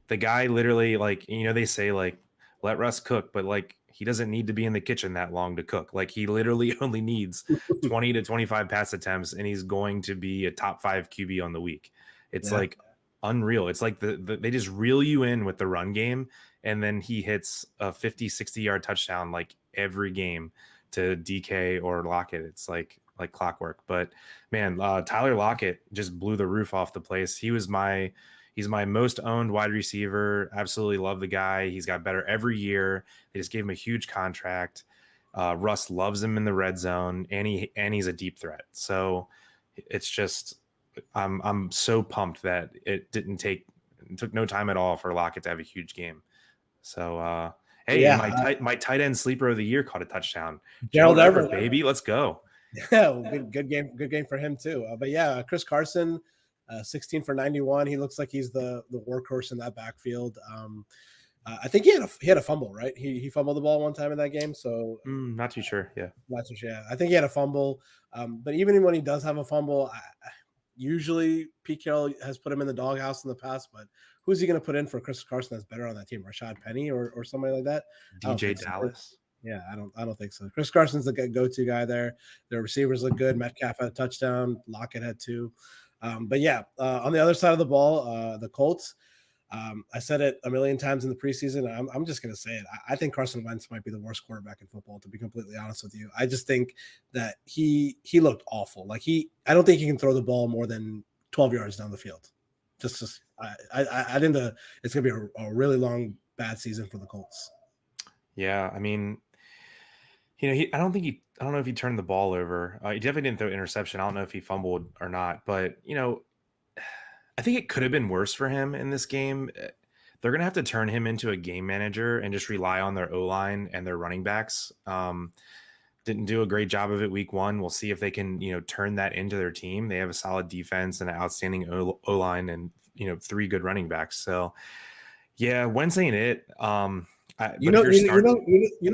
the guy literally, like, they say like let Russ cook, but like he doesn't need to be in the kitchen that long to cook. Like he literally only needs 20 to 25 pass attempts and he's going to be a top 5 QB on the week. It's like unreal. It's like they just reel you in with the run game, and then he hits a 50, 60-yard touchdown like every game to DK or Lockett. It's like clockwork. But man, Tyler Lockett just blew the roof off the place. He's my most owned wide receiver. Absolutely love the guy. He's got better every year. They just gave him a huge contract. Russ loves him in the red zone, and he's a deep threat. So it's just I'm so pumped that it took no time at all for Lockett to have a huge game. So my tight end sleeper of the year caught a touchdown. Gerald Everett, baby, let's go. Yeah, good game for him too. But yeah, Chris Carson, 16 for 91. He looks like he's the workhorse in that backfield. I think he had a fumble, right? He fumbled the ball one time in that game. So not too sure. Yeah, not too sure. Yeah. I think he had a fumble. But even when he does have a fumble, usually Pete Carroll has put him in the doghouse in the past. But who's he going to put in for Chris Carson that's better on that team? Rashad Penny or somebody like that? DJ Dallas. So. Yeah, I don't think so. Chris Carson's the go-to guy there. Their receivers look good. Metcalf had a touchdown. Lockett had 2. But yeah, on the other side of the ball, the Colts. I said it a million times in the preseason. I'm just going to say it. I think Carson Wentz might be the worst quarterback in football, to be completely honest with you. I just think that he looked awful. Like I don't think he can throw the ball more than 12 yards down the field. I think it's going to be a really long bad season for the Colts. Yeah, I mean, I don't know if he turned the ball over. He definitely didn't throw interception. I don't know if he fumbled or not, but I think it could have been worse for him in this game. They're going to have to turn him into a game manager and just rely on their O-line and their running backs. Didn't do a great job of it week 1. We'll see if they can, turn that into their team. They have a solid defense and an outstanding O-line and, 3 good running backs. So yeah, Wentz ain't it. You know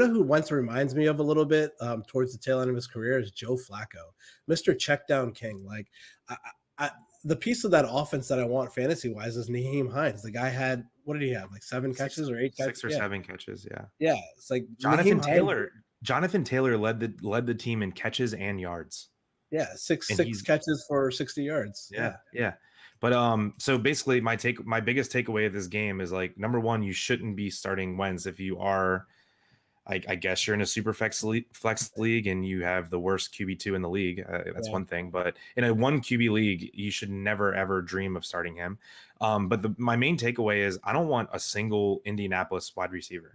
who Wentz reminds me of a little bit towards the tail end of his career is Joe Flacco, Mr. Checkdown King. Like the piece of that offense that I want fantasy wise is Nyheim Hines. The guy had, what did he have? Like 7 catches or 8 catches? 6 or 7 catches. Yeah. Yeah. It's like Jonathan Taylor led the team in catches and yards. Yeah. Six catches for 60 yards. Yeah. But so basically my biggest takeaway of this game is like, number one, you shouldn't be starting Wentz if you are I guess you're in a super flex league and you have the worst QB2 in the league. That's one thing. But in a 1 QB league, you should never, ever dream of starting him. But my main takeaway is I don't want a single Indianapolis wide receiver.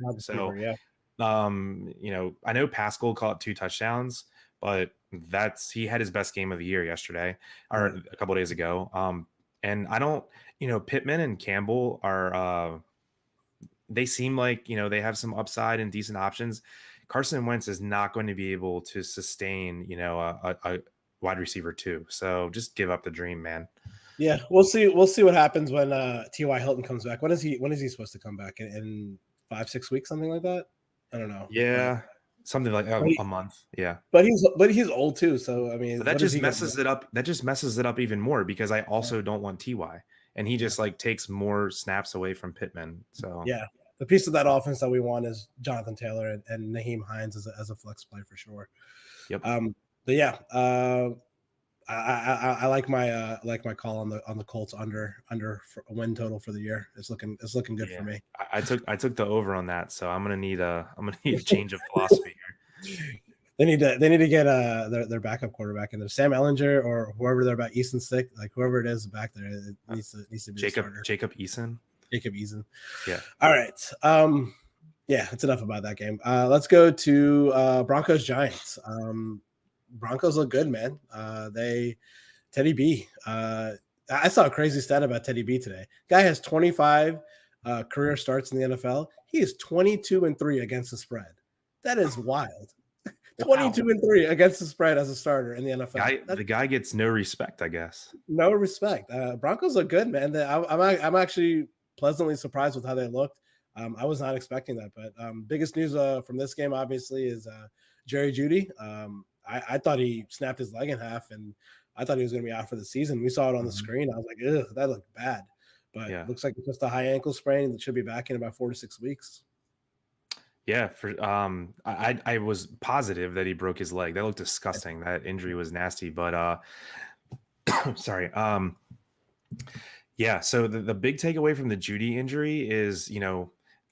I know Pascal caught 2 touchdowns, but he had his best game of the year yesterday or a couple of days ago. And I don't, Pittman and Campbell are, they seem like, they have some upside and decent options. Carson Wentz is not going to be able to sustain, a wide receiver 2. So just give up the dream, man. Yeah, we'll see. We'll see what happens when T.Y. Hilton comes back. When is he supposed to come back? In 5-6 weeks, something like that? I don't know. Yeah. Something like a month. Yeah. But he's old too. So I mean, that just messes it up. That just messes it up even more because I also don't want TY, and he just takes more snaps away from Pittman. So yeah, the piece of that offense that we want is Jonathan Taylor and Naheem Hines as a flex play for sure. Yep. But yeah, I like my call on the Colts under for a win total for the year. It's looking good for me. I took the over on that, so I'm gonna need a change of philosophy here. They need to get their backup quarterback in there, Sam Ellinger or whoever they're about Eason Stick, whoever it is back there. It needs to be Jacob Eason. Yeah. All right. Yeah, it's enough about that game. Let's go to Broncos Giants. Broncos look good, man. Teddy B. I saw a crazy stat about Teddy B today. Guy has 25 career starts in the NFL. He is 22-3 against the spread. That is wild. 22-3 against the spread as a starter in the NFL. The guy gets no respect, I guess. No respect. Broncos look good, man. I'm actually pleasantly surprised with how they looked. I was not expecting that, but biggest news from this game obviously is Jerry Jeudy. I thought he snapped his leg in half, and I thought he was going to be out for the season. We saw it on the screen. I was like, ugh, that looked bad. But it looks like it's just a high ankle sprain that should be back in about 4 to 6 weeks. Yeah, I was positive that he broke his leg. That looked disgusting. That injury was nasty. But sorry. Yeah, so the big takeaway from the Jeudy injury is,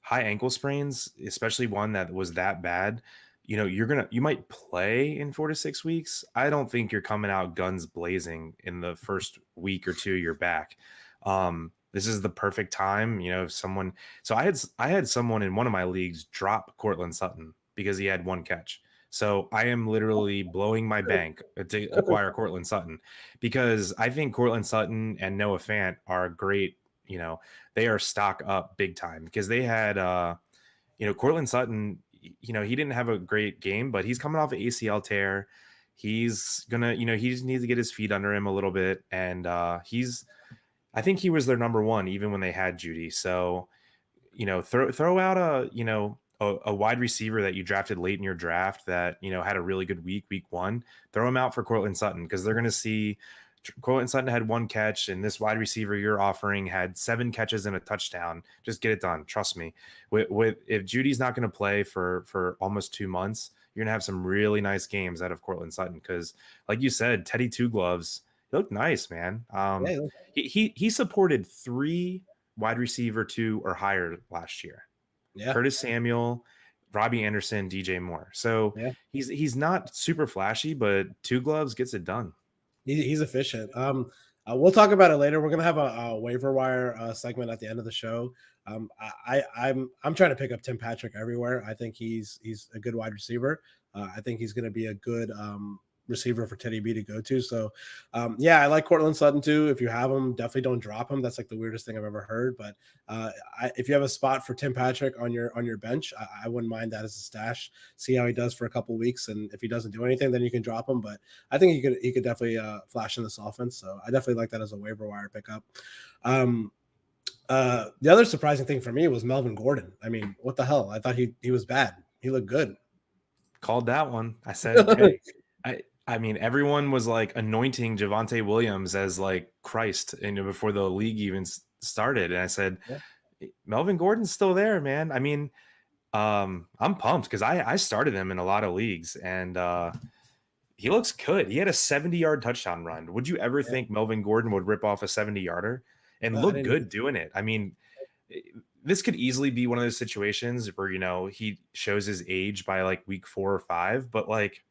high ankle sprains, especially one that was that bad. You might play in 4 to 6 weeks. I don't think you're coming out guns blazing in the first week or 2 you're back. This is the perfect time, so I had someone in one of my leagues drop Cortland Sutton because he had 1 catch. So I am literally blowing my bank to acquire Cortland Sutton because I think Cortland Sutton and Noah Fant are great. They are stock up big time because they had, Cortland Sutton, he didn't have a great game, but he's coming off an ACL tear. He's gonna, he just needs to get his feet under him a little bit. And I think he was their number 1, even when they had Jeudy. So, throw out a wide receiver that you drafted late in your draft that, had a really good week 1, throw him out for Cortland Sutton because they're going to see Cortland Sutton had 1 catch and this wide receiver you're offering had 7 catches and a touchdown. Just get it done. Trust me. If Judy's not going to play for almost 2 months, you're going to have some really nice games out of Cortland Sutton because, like you said, Teddy Two Gloves, he looked nice, man. He supported 3 wide receiver 2 or higher last year. Yeah. Curtis Samuel, Robbie Anderson, DJ Moore. So he's not super flashy, but Two Gloves gets it done. He's efficient. We'll talk about it later. We're gonna have a waiver wire segment at the end of the show. I'm trying to pick up Tim Patrick everywhere. I think he's a good wide receiver. I think he's gonna be a good receiver for Teddy B to go to. So I like Cortland Sutton too. If you have him, definitely don't drop him. That's like the weirdest thing I've ever heard. But if you have a spot for Tim Patrick on your bench, I wouldn't mind that as a stash. See how he does for a couple weeks, and if he doesn't do anything, then you can drop him. But I think he could definitely flash in this offense. So I definitely like that as a waiver wire pickup. The other surprising thing for me was Melvin Gordon. I mean, what the hell? I thought he was bad. He looked good. Called that one. I said, hey, I mean, everyone was like anointing Javonte Williams as like Christ, before the league even started. And I said, Melvin Gordon's still there, man. I mean, I'm pumped because I started him in a lot of leagues, and he looks good. He had a 70-yard touchdown run. Would you ever think Melvin Gordon would rip off a 70-yarder and look good doing it? I mean, this could easily be one of those situations where, he shows his age by like week 4 or 5, but like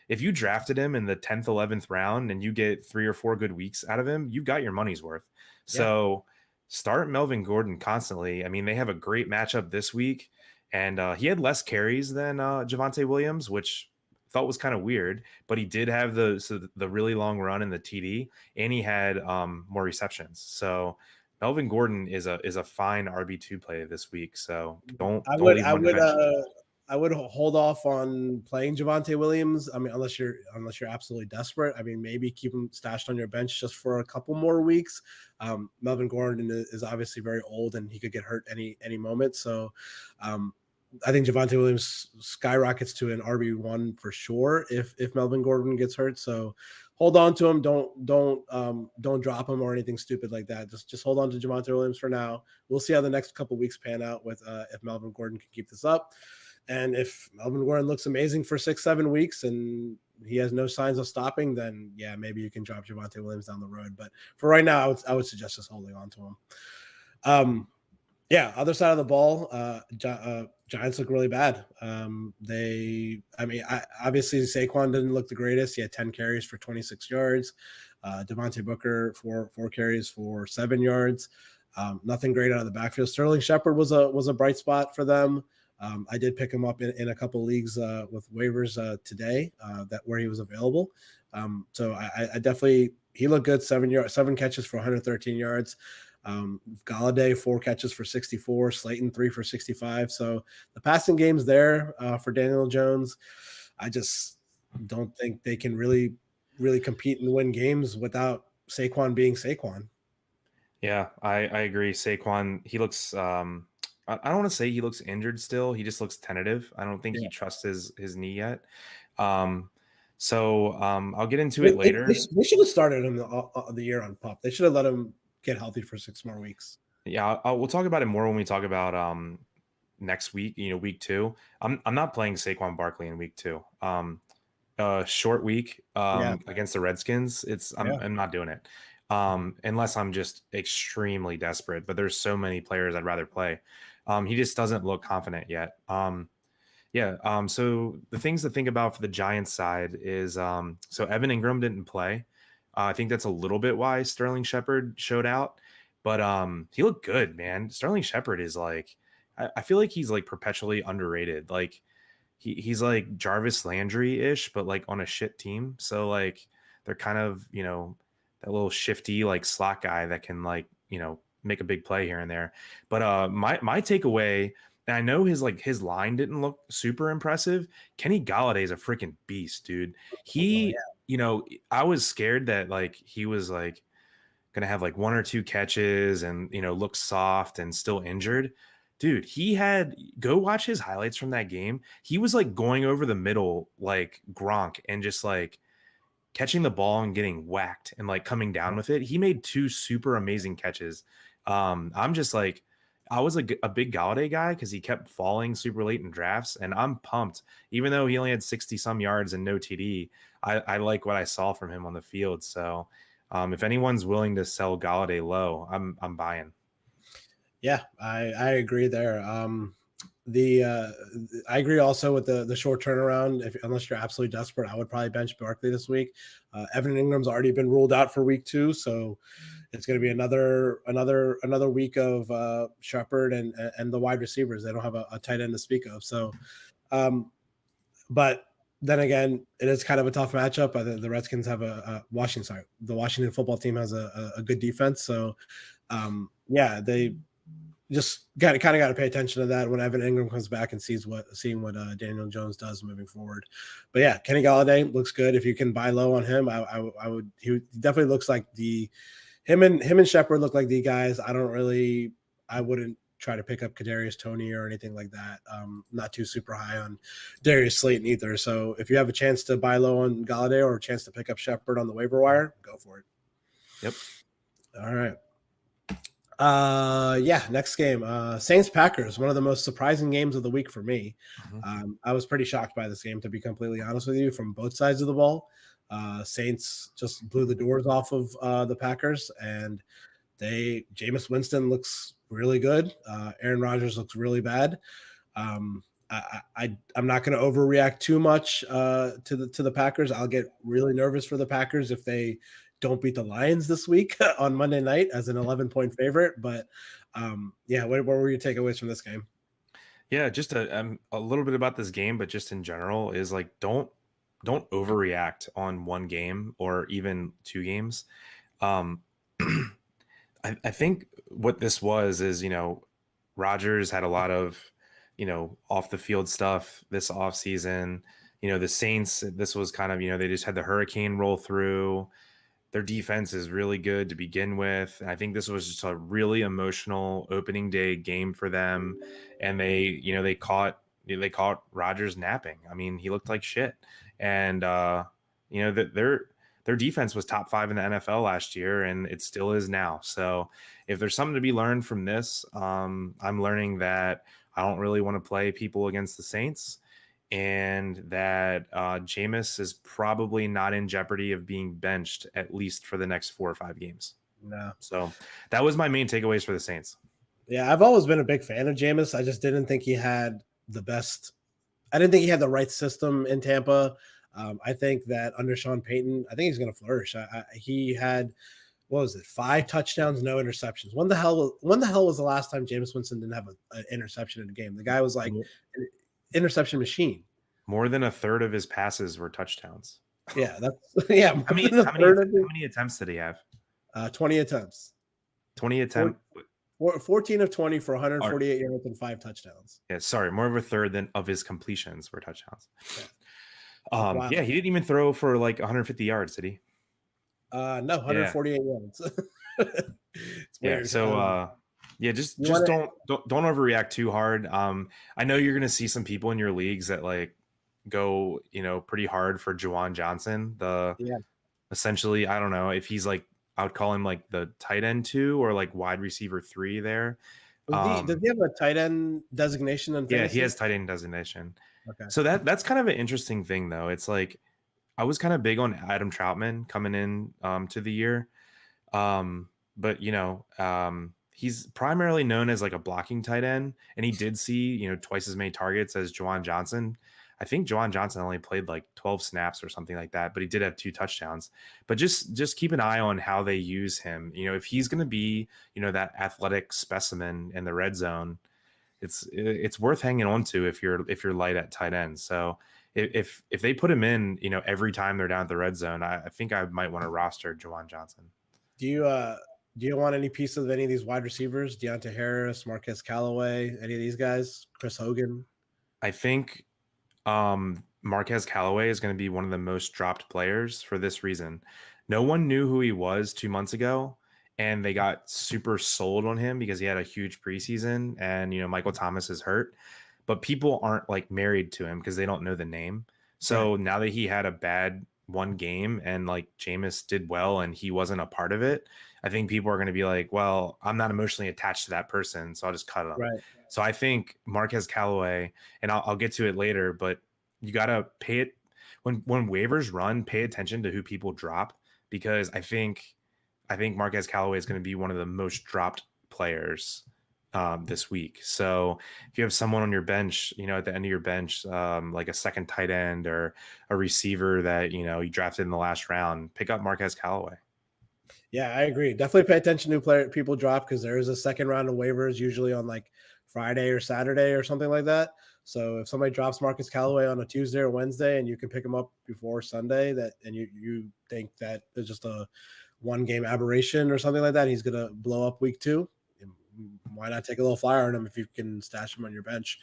if you drafted him in the 10th, 11th round and you get 3 or 4 good weeks out of him, you got your money's worth. Yeah. So start Melvin Gordon constantly. I mean, they have a great matchup this week, and he had less carries than Javonte Williams, which felt was kind of weird, but he did have the really long run in the TD, and he had more receptions. So Melvin Gordon is a fine RB2 play this week. So don't leave him on your bench. I would hold off on playing Javonte Williams. I mean, unless you're absolutely desperate. I mean, maybe keep him stashed on your bench just for a couple more weeks. Melvin Gordon is obviously very old and he could get hurt any moment. So I think Javonte Williams skyrockets to an RB1 for sure if Melvin Gordon gets hurt. So hold on to him. Don't drop him or anything stupid like that. Just hold on to Javonte Williams for now. We'll see how the next couple weeks pan out with if Melvin Gordon can keep this up. And if Melvin Gordon looks amazing for 6-7 weeks and he has no signs of stopping, then yeah, maybe you can drop Javonte Williams down the road. But for right now, I would suggest just holding on to him. Yeah, other side of the ball, Giants look really bad. Obviously Saquon didn't look the greatest. He had 10 carries for 26 yards. Devontae Booker for 4 carries for 7 yards. Nothing great out of the backfield. Sterling Shepard was a bright spot for them. I did pick him up in a couple leagues with waivers today where he was available. So I definitely, he looked good. 7 catches for 113 yards. Galladay 4 catches for 64, Slayton 3 for 65. So the passing game's there for Daniel Jones. I just don't think they can really compete and win games without Saquon being Saquon. Yeah, I agree. Saquon, he looks I don't want to say he looks injured still. He just looks tentative. I don't think he trusts his knee yet. I'll get into it later. They should have started him the year on PUP. They should have let him get healthy for 6 more weeks. Yeah, we'll talk about it more when we talk about next week. Week 2. I'm not playing Saquon Barkley in week 2. Short week against the Redskins. I'm not doing it unless I'm just extremely desperate. But there's so many players I'd rather play. He just doesn't look confident yet. So the things to think about for the Giants side is so Evan Ingram didn't play. I think that's a little bit why Sterling Shepard showed out, but he looked good, man. Sterling Shepard is like, I feel like he's like perpetually underrated. Like he's like Jarvis Landry-ish, but like on a shit team. So like they're kind of, that little shifty like slot guy that can like, make a big play here and there. But my takeaway, and I know his line didn't look super impressive. Kenny Galladay is a freaking beast, dude. I was scared that like he was like gonna have like 1 or 2 catches and look soft and still injured. Dude, go watch his highlights from that game. He was like going over the middle like Gronk and just like catching the ball and getting whacked and like coming down with it. He made 2 super amazing catches. I'm just like, I was a big Galladay guy because he kept falling super late in drafts, and I'm pumped. Even though he only had 60 some yards and no TD, I like what I saw from him on the field. So if anyone's willing to sell Galladay low, I'm buying. Yeah, I agree there. I agree also with the short turnaround. Unless you're absolutely desperate, I would probably bench Barkley this week. Evan Ingram's already been ruled out for week 2, so it's going to be another week of Shepard and the wide receivers. They don't have a tight end to speak of. So, but then again, it is kind of a tough matchup. The Redskins have the Washington football team has a good defense. So, they just got to pay attention to that when Evan Ingram comes back and seeing what Daniel Jones does moving forward. But yeah, Kenny Galladay looks good. If you can buy low on him, I would. He definitely looks like him and Shepard look like the guys. I wouldn't try to pick up Kadarius Toney or anything like that. Not too super high on Darius Slayton either. So if you have a chance to buy low on Galladay or a chance to pick up Shepard on the waiver wire, go for it. Yep. All right. Next game. Saints Packers, one of the most surprising games of the week for me. Mm-hmm. I was pretty shocked by this game, to be completely honest with you, from both sides of the ball. Saints just blew the doors off of the Packers, and Jameis Winston looks really good. Aaron Rodgers looks really bad. I'm not going to overreact too much to the Packers. I'll get really nervous for the Packers if they don't beat the Lions this week on Monday night as an 11-point favorite. But what were your takeaways from this game? Yeah, just a little bit about this game, but just in general is like don't overreact on one game or even two games. I think what this was is, Rodgers had a lot of, off the field stuff this offseason. The Saints, this was kind of, they just had the hurricane roll through. Their defense is really good to begin with. And I think this was just a really emotional opening day game for them. And they caught Rodgers napping. I mean, he looked like shit. And, their defense was top 5 in the NFL last year, and it still is now. So if there's something to be learned from this, I'm learning that I don't really want to play people against the Saints, and that Jameis is probably not in jeopardy of being benched at least for the next 4 or 5 games. No. So that was my main takeaways for the Saints. Yeah, I've always been a big fan of Jameis. I just didn't think he had the best. I didn't think he had the right system in Tampa. I think that under Sean Payton, I think he's going to flourish. He had, 5 touchdowns, no interceptions. When the hell was the last time Jameis Winston didn't have an interception in a game? The guy was like an interception machine. More than a third of his passes were touchdowns. Yeah, that's How many attempts did he have? 20 attempts. 20 attempts. 14 of 20 for 148 yards and 5 touchdowns. Yeah, sorry, more of a third of his completions were touchdowns. Yeah. Wow. Yeah, he didn't even throw for like 150 yards, did he? No, 148 yards. It's weird. So just don't overreact too hard. I know you're gonna see some people in your leagues that like go, pretty hard for Juwan Johnson. Essentially, I don't know if he's like, I would call him like the tight end 2 or like wide receiver 3 there. Does he have a tight end designation in fantasy? Yeah, he has tight end designation. Okay. So that's kind of an interesting thing, though. It's like I was kind of big on Adam Troutman coming in to the year, but he's primarily known as like a blocking tight end, and he did see twice as many targets as Juwan Johnson. I think Juwan Johnson only played like 12 snaps or something like that, but he did have 2 touchdowns. But just keep an eye on how they use him. If he's going to be that athletic specimen in the red zone, it's worth hanging on to if you're light at tight end. So if they put him in, every time they're down at the red zone, I think I might want to roster Juwan Johnson. Do you want any piece of any of these wide receivers? Deontay Harris, Marquez Callaway, any of these guys? Chris Hogan? I think Marquez Callaway is going to be one of the most dropped players for this reason. No one knew who he was 2 months ago, and they got super sold on him because he had a huge preseason, and Michael Thomas is hurt, but people aren't like married to him because they don't know the name. So now that he had a bad one game and like Jameis did well and he wasn't a part of it, I think people are going to be like, well, I'm not emotionally attached to that person, so I'll just cut him. Right. So I think Marquez Callaway, and I'll get to it later, but you got to pay it when waivers run, pay attention to who people drop, because I think Marquez Callaway is going to be one of the most dropped players this week. So if you have someone on your bench, at the end of your bench, like a second tight end or a receiver that, you drafted in the last round, pick up Marquez Callaway. Yeah, I agree. Definitely pay attention to people drop, because there is a second round of waivers usually on like Friday or Saturday or something like that. So if somebody drops Marcus Callaway on a Tuesday or Wednesday and you can pick him up before Sunday, and you think that it's just a one game aberration or something like that, he's going to blow up week 2. Why not take a little flyer on him if you can stash him on your bench?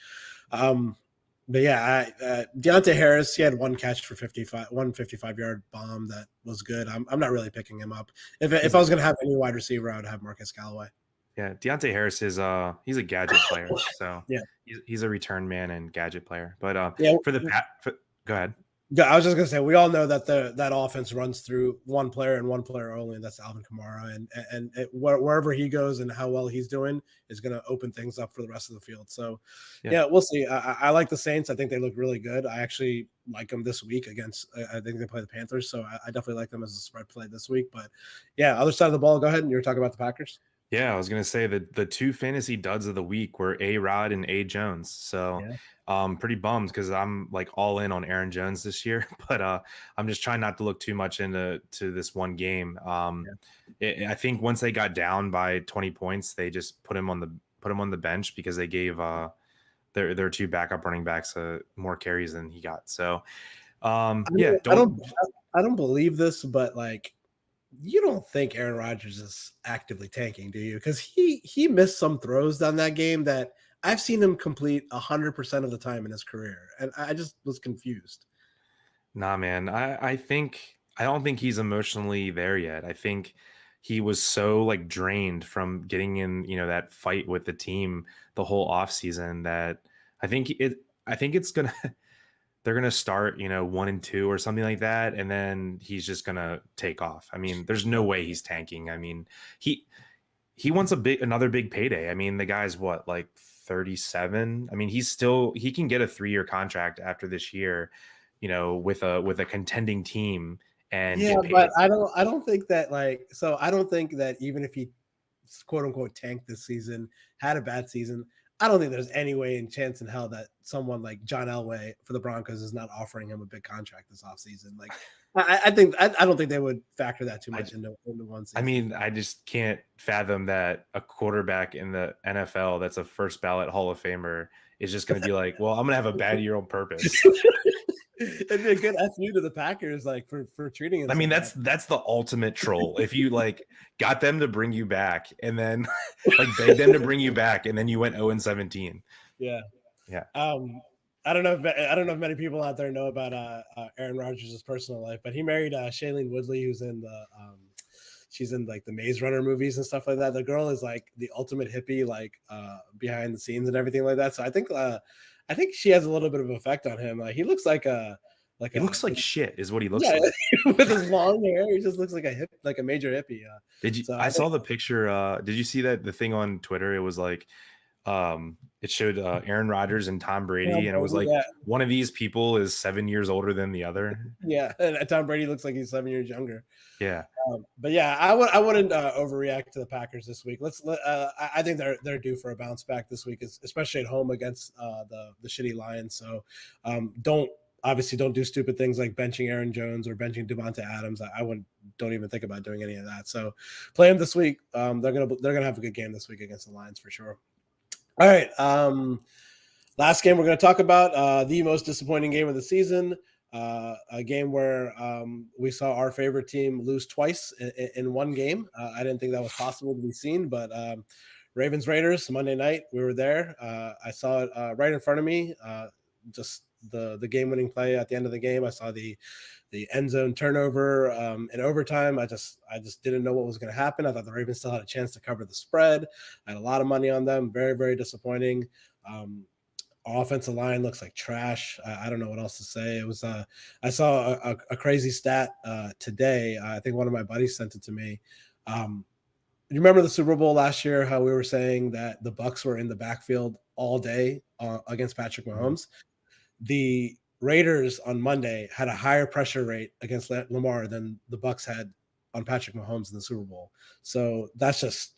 But yeah, Deontay Harris, he had one catch for 155-yard bomb that was good. I'm not really picking him up. If I was going to have any wide receiver, I would have Marcus Callaway. Yeah, Deontay Harris is he's a gadget player, so yeah, he's a return man and gadget player. But go ahead. Yeah, I was just gonna say, we all know that that offense runs through one player and one player only, and that's Alvin Kamara. And wherever he goes and how well he's doing is going to open things up for the rest of the field. So, yeah we'll see. I like the Saints. I think they look really good. I actually like them this week against. I think they play the Panthers, so I definitely like them as a spread play this week. But yeah, other side of the ball. Go ahead, and you were talking about the Packers. Yeah, I was gonna say that the two fantasy duds of the week were A Rod and A Jones. So Yeah. pretty bummed because I'm like all in on Aaron Jones this year, but I'm just trying not to look too much into this one game. Yeah. I think once they got down by 20 points, they just put him on the bench because they gave their two backup running backs more carries than he got. So yeah, I don't I don't believe this, but like you don't think Aaron Rodgers is actively tanking, do you? Because he missed some throws down that game that I've seen him complete 100% of the time in his career, and I just was confused. Nah, man. I don't think he's emotionally there yet. I think he was so like drained from getting in, that fight with the team the whole offseason that I think it's gonna they're gonna start, 1-2 or something like that, and then he's just gonna take off. I mean, there's no way he's tanking. I mean, he he wants another big payday. I mean, the guy's what, like 37? I mean, he can get a 3-year contract after this year, with a contending team and Yeah, get but paid. I don't think that I don't think that even if he quote unquote tanked this season, had a bad season, I don't think there's any way in chance in hell that someone like John Elway for the Broncos is not offering him a big contract this offseason. Like I don't think they would factor that too I much into one I season. mean, I just can't fathom that a quarterback in the NFL that's a first ballot Hall of Famer is just going to be like, well, I'm going to have a bad year on purpose. It'd be a good FU to the Packers, like for treating him I so mean, bad. that's the ultimate troll. If you like got them to bring you back and then like beg them to bring you back and then you went 0-17. Yeah. Yeah. I don't know if many people out there know about Aaron Rodgers' personal life, but he married Shailene Woodley, who's in the she's in like the Maze Runner movies and stuff like that. The girl is like the ultimate hippie, like behind the scenes and everything like that. So I think she has a little bit of effect on him. He looks like He a looks like shit is what he looks yeah like. with his long hair. He just looks like a major hippie. So I I think saw the picture. Did you see the thing on Twitter? It was like, it showed Aaron Rodgers and Tom Brady, and it was like yeah, one of these people is 7 years older than the other. yeah, and Tom Brady looks like he's 7 years younger. Yeah. But yeah, I wouldn't overreact to the Packers this week. I think they're due for a bounce back this week, especially at home against the shitty Lions. So don't do stupid things like benching Aaron Jones or benching Devonta Adams. I wouldn't don't even think about doing any of that. So play them this week. They're gonna have a good game this week against the Lions for sure. All right. Last game we're going to talk about the most disappointing game of the season. A game where we saw our favorite team lose twice in one game. I didn't think that was possible to be seen, but Ravens Raiders Monday night, we were there. I saw it right in front of me. Just the game winning play at the end of the game. I saw the end zone turnover in overtime. I just didn't know what was going to happen. I thought the Ravens still had a chance to cover the spread. I had a lot of money on them. Very, very disappointing. Offensive line looks like trash. I don't know what else to say. It was I saw a crazy stat today. I think one of my buddies sent it to me. You remember the Super Bowl last year? How we were saying that the Bucks were in the backfield all day against Patrick Mhm. Mahomes. The Raiders on Monday had a higher pressure rate against Lamar than the Bucks had on Patrick Mahomes in the Super Bowl. So that's just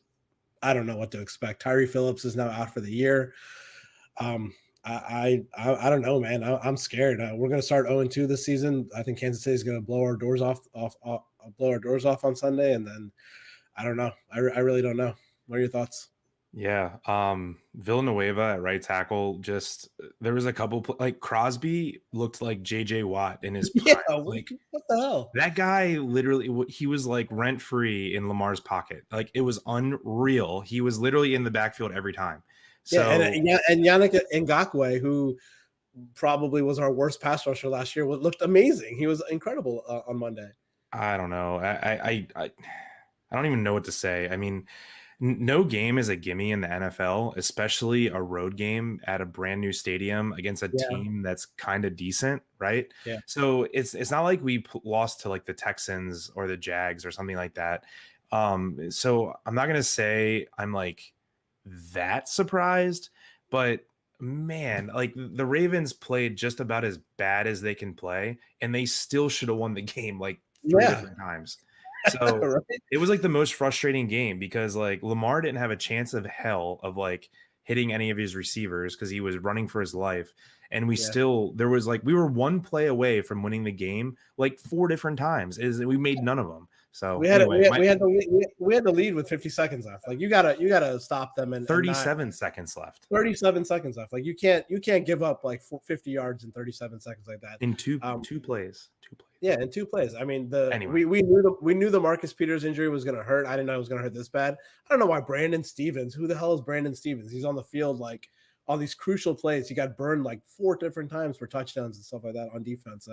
I don't know what to expect. Tyree Phillips is now out for the year. Um, I don't know, man. I'm scared. We're gonna start 0-2 this season. I think Kansas City is gonna blow our doors blow our doors off on Sunday, and then I don't know. I really don't know. What are your thoughts? Yeah. Villanueva at right tackle. Just there was a couple like Crosby looked like JJ Watt in his Yeah, prime. Like what the hell? that guy literally, he was like rent free in Lamar's pocket. Like it was unreal. He was literally in the backfield every time. Yeah, So and Yannick Ngakwe, who probably was our worst pass rusher last year, looked amazing. He was incredible on Monday. I don't know. I don't even know what to say. I mean, no game is a gimme in the NFL, especially a road game at a brand new stadium against a Yeah, team that's kind of decent, right? yeah. So it's not like we lost to like the Texans or the Jags or something like that. So I'm not gonna say I'm like that surprised, but man, like the Ravens played just about as bad as they can play, and they still should have won the game like three Yeah, different times. So Right? it was like the most frustrating game because like Lamar didn't have a chance of hell of like hitting any of his receivers because he was running for his life. And we Yeah. still, there was like, we were one play away from winning the game like 4 different times. We made none of them. So anyway, my We had the lead with 50 seconds left. Like you gotta stop them and not 37 seconds left 37 seconds left. Like you can't give up like 50 yards in 37 seconds like that. in two plays. Yeah, in 2 plays. I mean, Anyway, we knew the Marcus Peters injury was going to hurt. I didn't know it was going to hurt this bad. I don't know why Brandon Stevens. Who the hell is Brandon Stevens? He's on the field like on these crucial plays. He got burned like 4 different times for touchdowns and stuff like that on defense.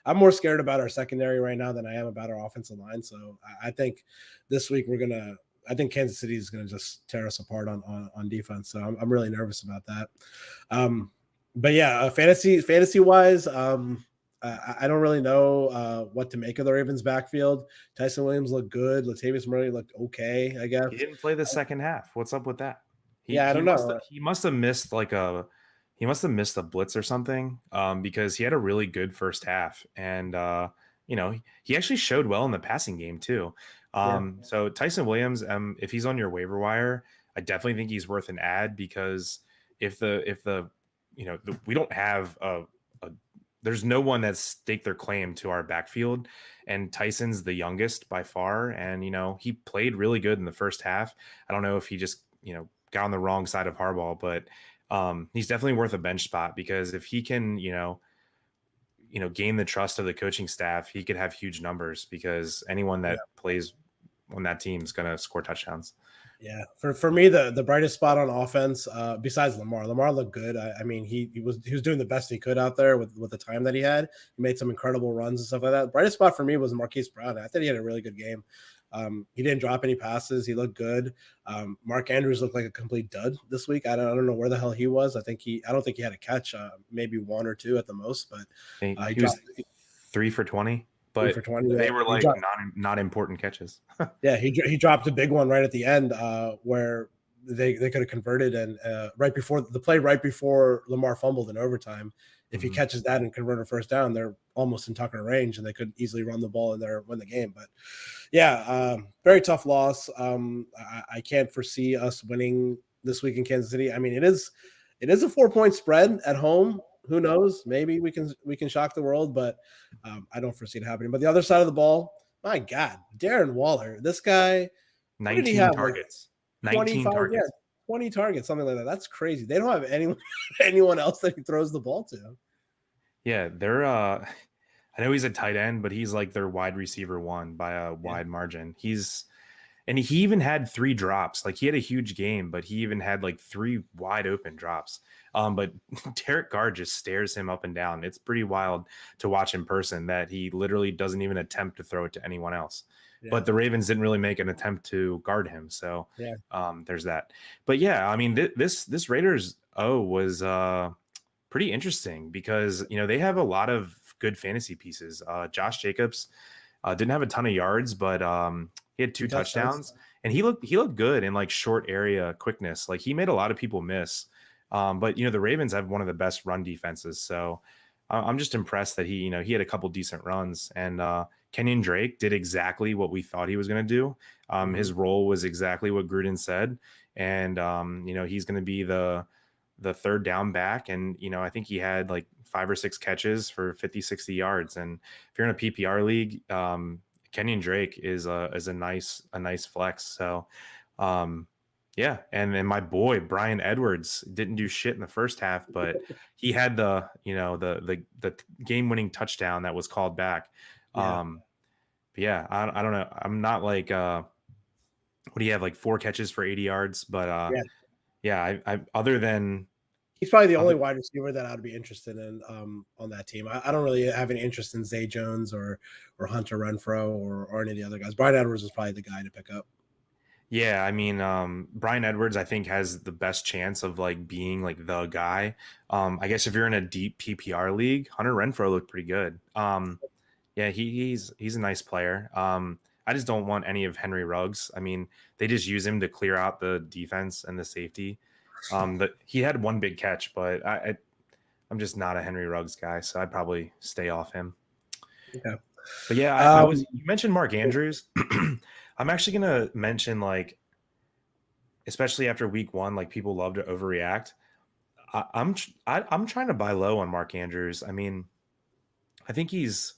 I'm more scared about our secondary right now than I am about our offensive line. So I think this week I think Kansas City is going to just tear us apart on defense. So I'm really nervous about that. But yeah, fantasy wise, I don't really know what to make of the Ravens backfield. Tyson Williams looked good. Latavius Murray looked okay, I guess. he didn't play the second half. What's up with that? Yeah, I don't know. He must have missed a blitz or something because he had a really good first half and he actually showed well in the passing game too. So Tyson Williams, if he's on your waiver wire, I definitely think he's worth an ad because if we don't have there's no one that's staked their claim to our backfield, and Tyson's the youngest by far, and he played really good in the first half. I don't know if he just got on the wrong side of Harbaugh, but he's definitely worth a bench spot because if he can gain the trust of the coaching staff, he could have huge numbers because anyone that plays on that team is going to score touchdowns. Yeah, for me, the brightest spot on offense, besides Lamar looked good. I mean, he was doing the best he could out there with the time that he had. He made some incredible runs and stuff like that. The brightest spot for me was Marquise Brown. I thought he had a really good game. He didn't drop any passes. He looked good. Mark Andrews looked like a complete dud this week. I don't know where the hell he was. I don't think he had a catch, maybe 1 or 2 at the most. But he was 3 for 20. But for 20, they were like not important catches. Yeah, he dropped a big one right at the end where they could have converted, and right before Lamar fumbled in overtime. If he catches that and convert a first down, they're almost in Tucker range, and they could easily run the ball and win the game. But yeah, very tough loss. I can't foresee us winning this week in Kansas City. I mean, it is a 4-point spread at home. Who knows? Maybe we can shock the world, but I don't foresee it happening. But the other side of the ball, my God, Darren Waller, this guy, 19 targets, like 19 targets, 20 targets, something like that. That's crazy. They don't have anyone else that he throws the ball to. Yeah, they're. I know he's a tight end, but he's like their wide receiver 1 by a wide margin. And he even had 3 drops. Like he had a huge game, but he even had like 3 wide open drops. But Derek Carr just stares him up and down. It's pretty wild to watch in person that he literally doesn't even attempt to throw it to anyone else. Yeah. But the Ravens didn't really make an attempt to guard him. So there's that. But yeah, I mean, this Raiders was pretty interesting because, they have a lot of good fantasy pieces. Josh Jacobs didn't have a ton of yards, but he had 2 touchdowns, and he looked good in like short area quickness. Like he made a lot of people miss. But the Ravens have one of the best run defenses, so I'm just impressed that he had a couple decent runs, and Kenyon Drake did exactly what we thought he was going to do. His role was exactly what Gruden said, and he's going to be the third down back, and I think he had like 5 or 6 catches for 50-60 yards, and if you're in a PPR league, Kenyon Drake is a nice flex. So yeah, and then my boy Brian Edwards didn't do shit in the first half, but he had the game-winning touchdown that was called back. But yeah, I don't know. I'm not like what do you have, like 4 catches for 80 yards? But I other than he's probably the only wide receiver that I'd be interested in on that team. I don't really have any interest in Zay Jones or Hunter Renfrow or any of the other guys. Brian Edwards is probably the guy to pick up. Yeah, I mean, Brian Edwards, I think, has the best chance of like being like the guy. I guess if you're in a deep PPR league, Hunter Renfrow looked pretty good. Yeah, he's a nice player. I just don't want any of Henry Ruggs. I mean, they just use him to clear out the defense and the safety. He had 1 big catch, but I'm just not a Henry Ruggs guy, so I'd probably stay off him. Okay. But yeah, Um, you mentioned Mark Andrews. I'm actually gonna mention, like, especially after week one, like people love to overreact. I'm trying to buy low on Mark Andrews. I mean, I think he's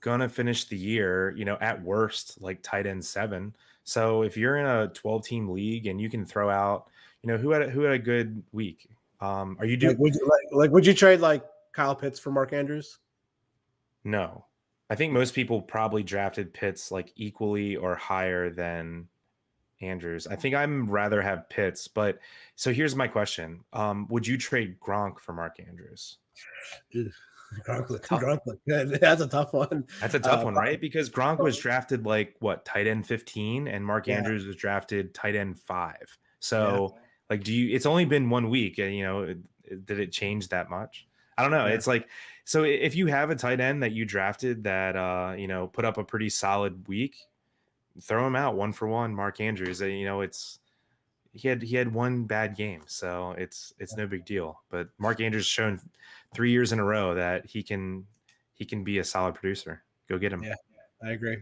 gonna finish the year, at worst, like tight end 7. So if you're in a 12 team league and you can throw out, who had a good week, are you like, do would you trade like Kyle Pitts for Mark Andrews? no? I think most people probably drafted Pitts like equally or higher than Andrews. I think I'm rather have Pitts, but so here's my question: would you trade Gronk for Mark Andrews? Ugh, Tough. Gronk looked good. That's a tough one. That's a tough one, Probably, right? Because Gronk was drafted like what, tight end 15, and Mark yeah, Andrews was drafted tight end 5. yeah, So, like, it's only been 1 week, and did it change that much? I don't know. yeah, It's like, so if you have a tight end that you drafted that put up a pretty solid week, throw him out one for one. Mark Andrews, it's he had one bad game, so it's no big deal. But Mark Andrews shown 3 years in a row that he can be a solid producer. Go get him. yeah. I agree.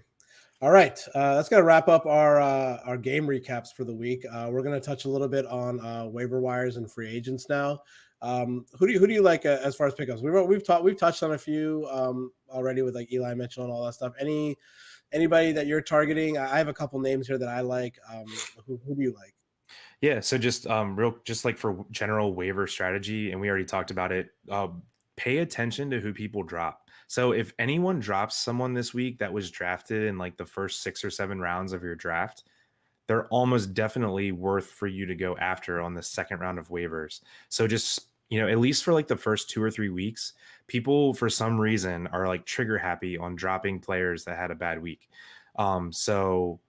All right, that's gonna wrap up our game recaps for the week. We're gonna touch a little bit on waiver wires and free agents now. Who do you like as far as pickups? We've touched on a few already with like Eli Mitchell and all that stuff. Anybody that you're targeting? I have a couple names here that I like. Who do you like? Yeah, so just like for general waiver strategy, and we already talked about it. Pay attention to who people drop. So if anyone drops someone this week that was drafted in like the first 6 or 7 rounds of your draft, they're almost definitely worth for you to go after on the second round of waivers. So just, at least for like the first 2 or 3 weeks, people for some reason are like trigger happy on dropping players that had a bad week. So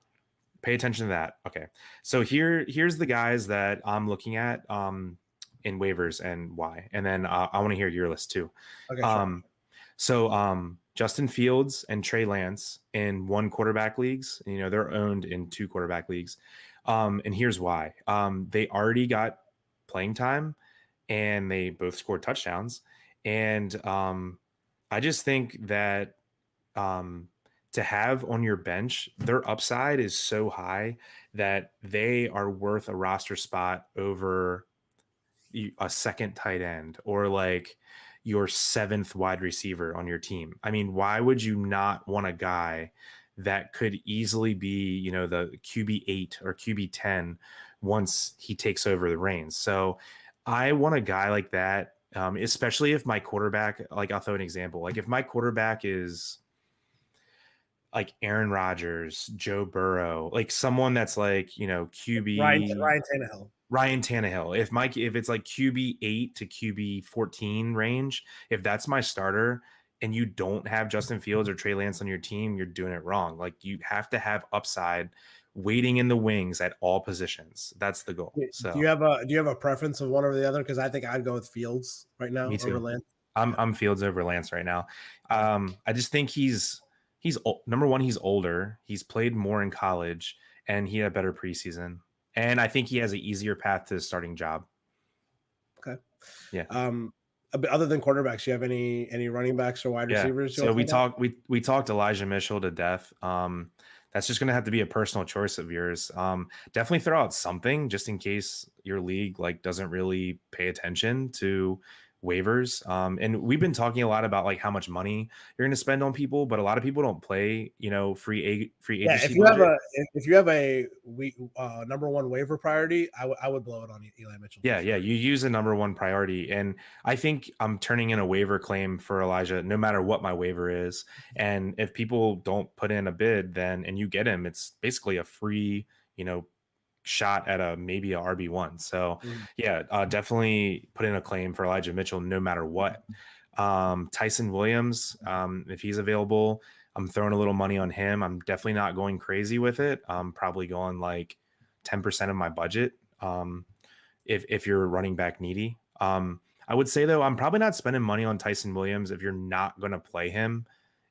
pay attention to that. Okay. So here's the guys that I'm looking at in waivers and why. And then I want to hear your list too. Okay, sure. So Justin Fields and Trey Lance in 1 quarterback leagues, they're owned in 2 quarterback leagues. And here's why. They already got playing time and they both scored touchdowns. And I just think that to have on your bench, their upside is so high that they are worth a roster spot over a second tight end or like your 7th wide receiver on your team. I mean, why would you not want a guy that could easily be, the QB8 or QB10 once he takes over the reins? So I want a guy like that, especially if my quarterback, like I'll throw an example, like if my quarterback is like Aaron Rodgers, Joe Burrow, like someone that's like, QB Ryan Tannehill. Ryan Tannehill. If it's like QB8 to QB14 range, if that's my starter and you don't have Justin Fields or Trey Lance on your team, you're doing it wrong. Like you have to have upside waiting in the wings at all positions. That's the goal. Do So you have a preference of one over the other? Because I think I'd go with Fields right now me over too. Lance. I'm Fields over Lance right now. Yeah. I just think he's number one, he's older. He's played more in college and he had a better preseason. And I think he has an easier path to the starting job. Okay. Yeah. Other than quarterbacks, do you have any running backs or wide Yeah. receivers? So we talked Elijah Mitchell to death. That's just going to have to be a personal choice of yours. Definitely throw out something just in case your league like doesn't really pay attention to waivers. And we've been talking a lot about like how much money you're going to spend on people, but a lot of people don't play, free Yeah, agency budget. if you have a number one waiver priority, I would blow it on Eli Mitchell. Yeah, For sure. yeah. You use a number one priority. And I think I'm turning in a waiver claim for Elijah, no matter what my waiver is. And if people don't put in a bid, then and you get him, it's basically a free, shot at maybe a RB1. So yeah, definitely put in a claim for Elijah Mitchell, no matter what. Tyson Williams, if he's available, I'm throwing a little money on him. I'm definitely not going crazy with it. I'm probably going like 10% of my budget. If you're running back needy. I would say though, I'm probably not spending money on Tyson Williams if you're not going to play him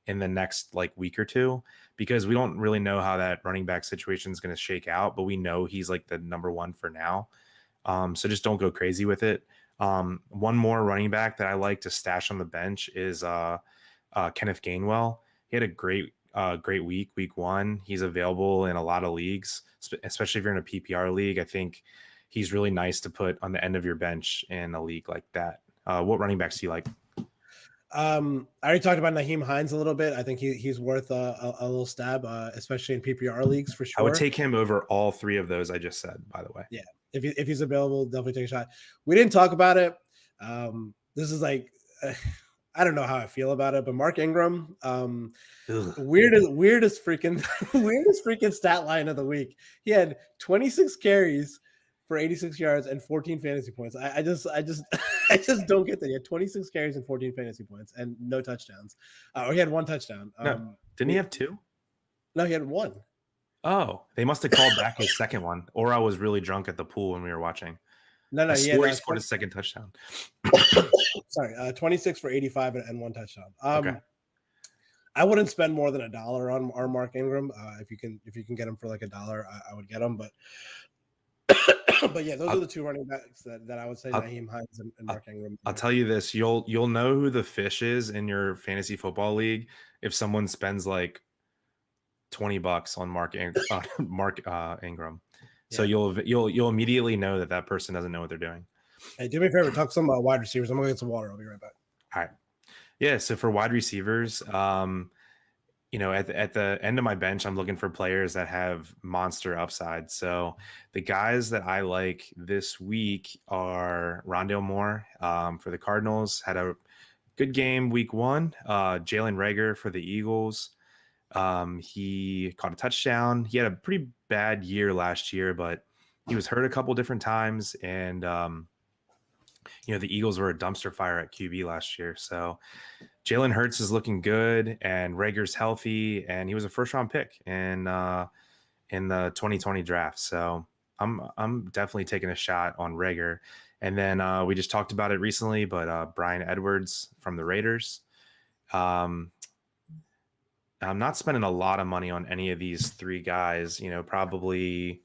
in the next like week or two, because we don't really know how that running back situation is going to shake out, but we know he's like the number one for now. So just don't go crazy with it. One more running back that I like to stash on the bench is Kenneth Gainwell. He had a great week 1. He's available in a lot of leagues, especially if you're in a PPR league. I think he's really nice to put on the end of your bench in a league like that. What running backs do you like? I already talked about Naheem Hines a little bit. I think he's worth a little stab, especially in PPR leagues for sure. I would take him over all 3 of those I just said, by the way. Yeah, if he's available, definitely take a shot. We didn't talk about it. This is like I don't know how I feel about it, but Mark Ingram, weirdest freaking stat line of the week. He had 26 carries for 86 yards and 14 fantasy points. I just I just don't get that. He had 26 carries and 14 fantasy points and no touchdowns. Or he had 1 touchdown. No, didn't he have 2? No, he had 1. Oh, they must have called back his second one, or I was really drunk at the pool when we were watching. No, he scored his second touchdown. Sorry, 26 for 85 and 1 touchdown. Okay. I wouldn't spend more than $1 on Mark Ingram. If you can get him for like $1, I would get him. But yeah, those are the 2 running backs that I would say, Naheem Hines and Mark Ingram. I'll tell you this: you'll know who the fish is in your fantasy football league if someone spends like $20 on Mark Ingram. So you'll immediately know that person doesn't know what they're doing. Hey, do me a favor, talk some wide receivers. I'm gonna get some water. I'll be right back. All right. Yeah. So for wide receivers, at the end of my bench, I'm looking for players that have monster upside. So the guys that I like this week are Rondale Moore for the Cardinals, had a good game week 1. Jalen Reagor for the Eagles. He caught a touchdown. He had a pretty bad year last year, but he was hurt a couple different times. And, the Eagles were a dumpster fire at QB last year. So Jalen Hurts is looking good and Rager's healthy, and he was a first-round pick in the 2020 draft. So I'm definitely taking a shot on Reagor. And then we just talked about it recently, but Bryan Edwards from the Raiders. I'm not spending a lot of money on any of these 3 guys, probably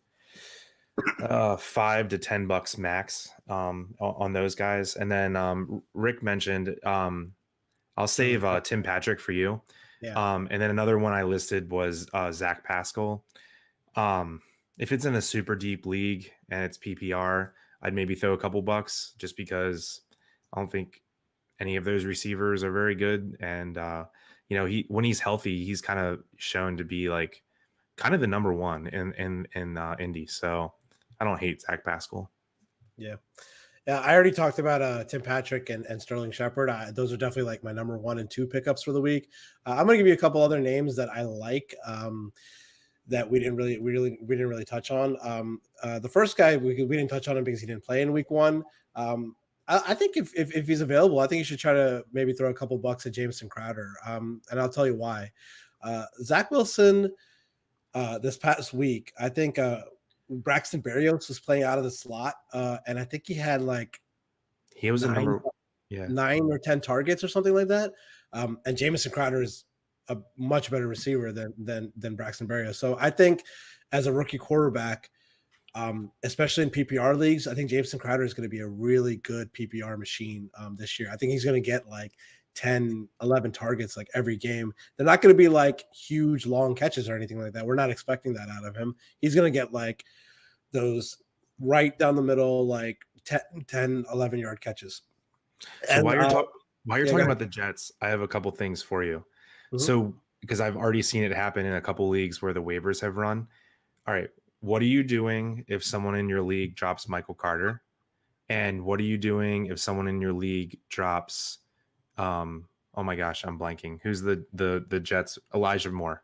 $5 to $10 max on those guys. And then Rick mentioned I'll save Tim Patrick for you. Yeah. And then another one I listed was Zach Pascal. If it's in a super deep league and it's PPR, I'd maybe throw a couple bucks just because I don't think any of those receivers are very good. And when he's healthy, he's kind of shown to be like kind of the number 1 in Indy. So I don't hate Zach Pascal. Yeah. I already talked about Tim Patrick and Sterling Shepard. Those are definitely like my number 1 and 2 pickups for the week. I'm going to give you a couple other names that I like that we didn't really touch on. The first guy we didn't touch on him because he didn't play in week 1. I think if he's available, I think you should try to maybe throw a couple bucks at Jamison Crowder. And I'll tell you why. Zach Wilson this past week, I think Braxton Berrios was playing out of the slot, and I think he had he was 9 or 10 targets or something like that. And Jamison Crowder is a much better receiver than Braxton Berrios. So I think as a rookie quarterback, especially in PPR leagues, I think Jamison Crowder is going to be a really good PPR machine this year. I think he's going to get like 10, 11 targets like every game. They're not going to be like huge long catches or anything like that. We're not expecting that out of him. He's going to get like those right down the middle, like 10 11 yard catches. So and, while you're talking about the Jets, I have a couple things for you. Mm-hmm. So because I've already seen it happen in a couple leagues where the waivers have run. All right, what are you doing if someone in your league drops Michael Carter? And what are you doing if someone in your league drops oh my gosh, I'm blanking. Who's the Jets? Elijah Moore.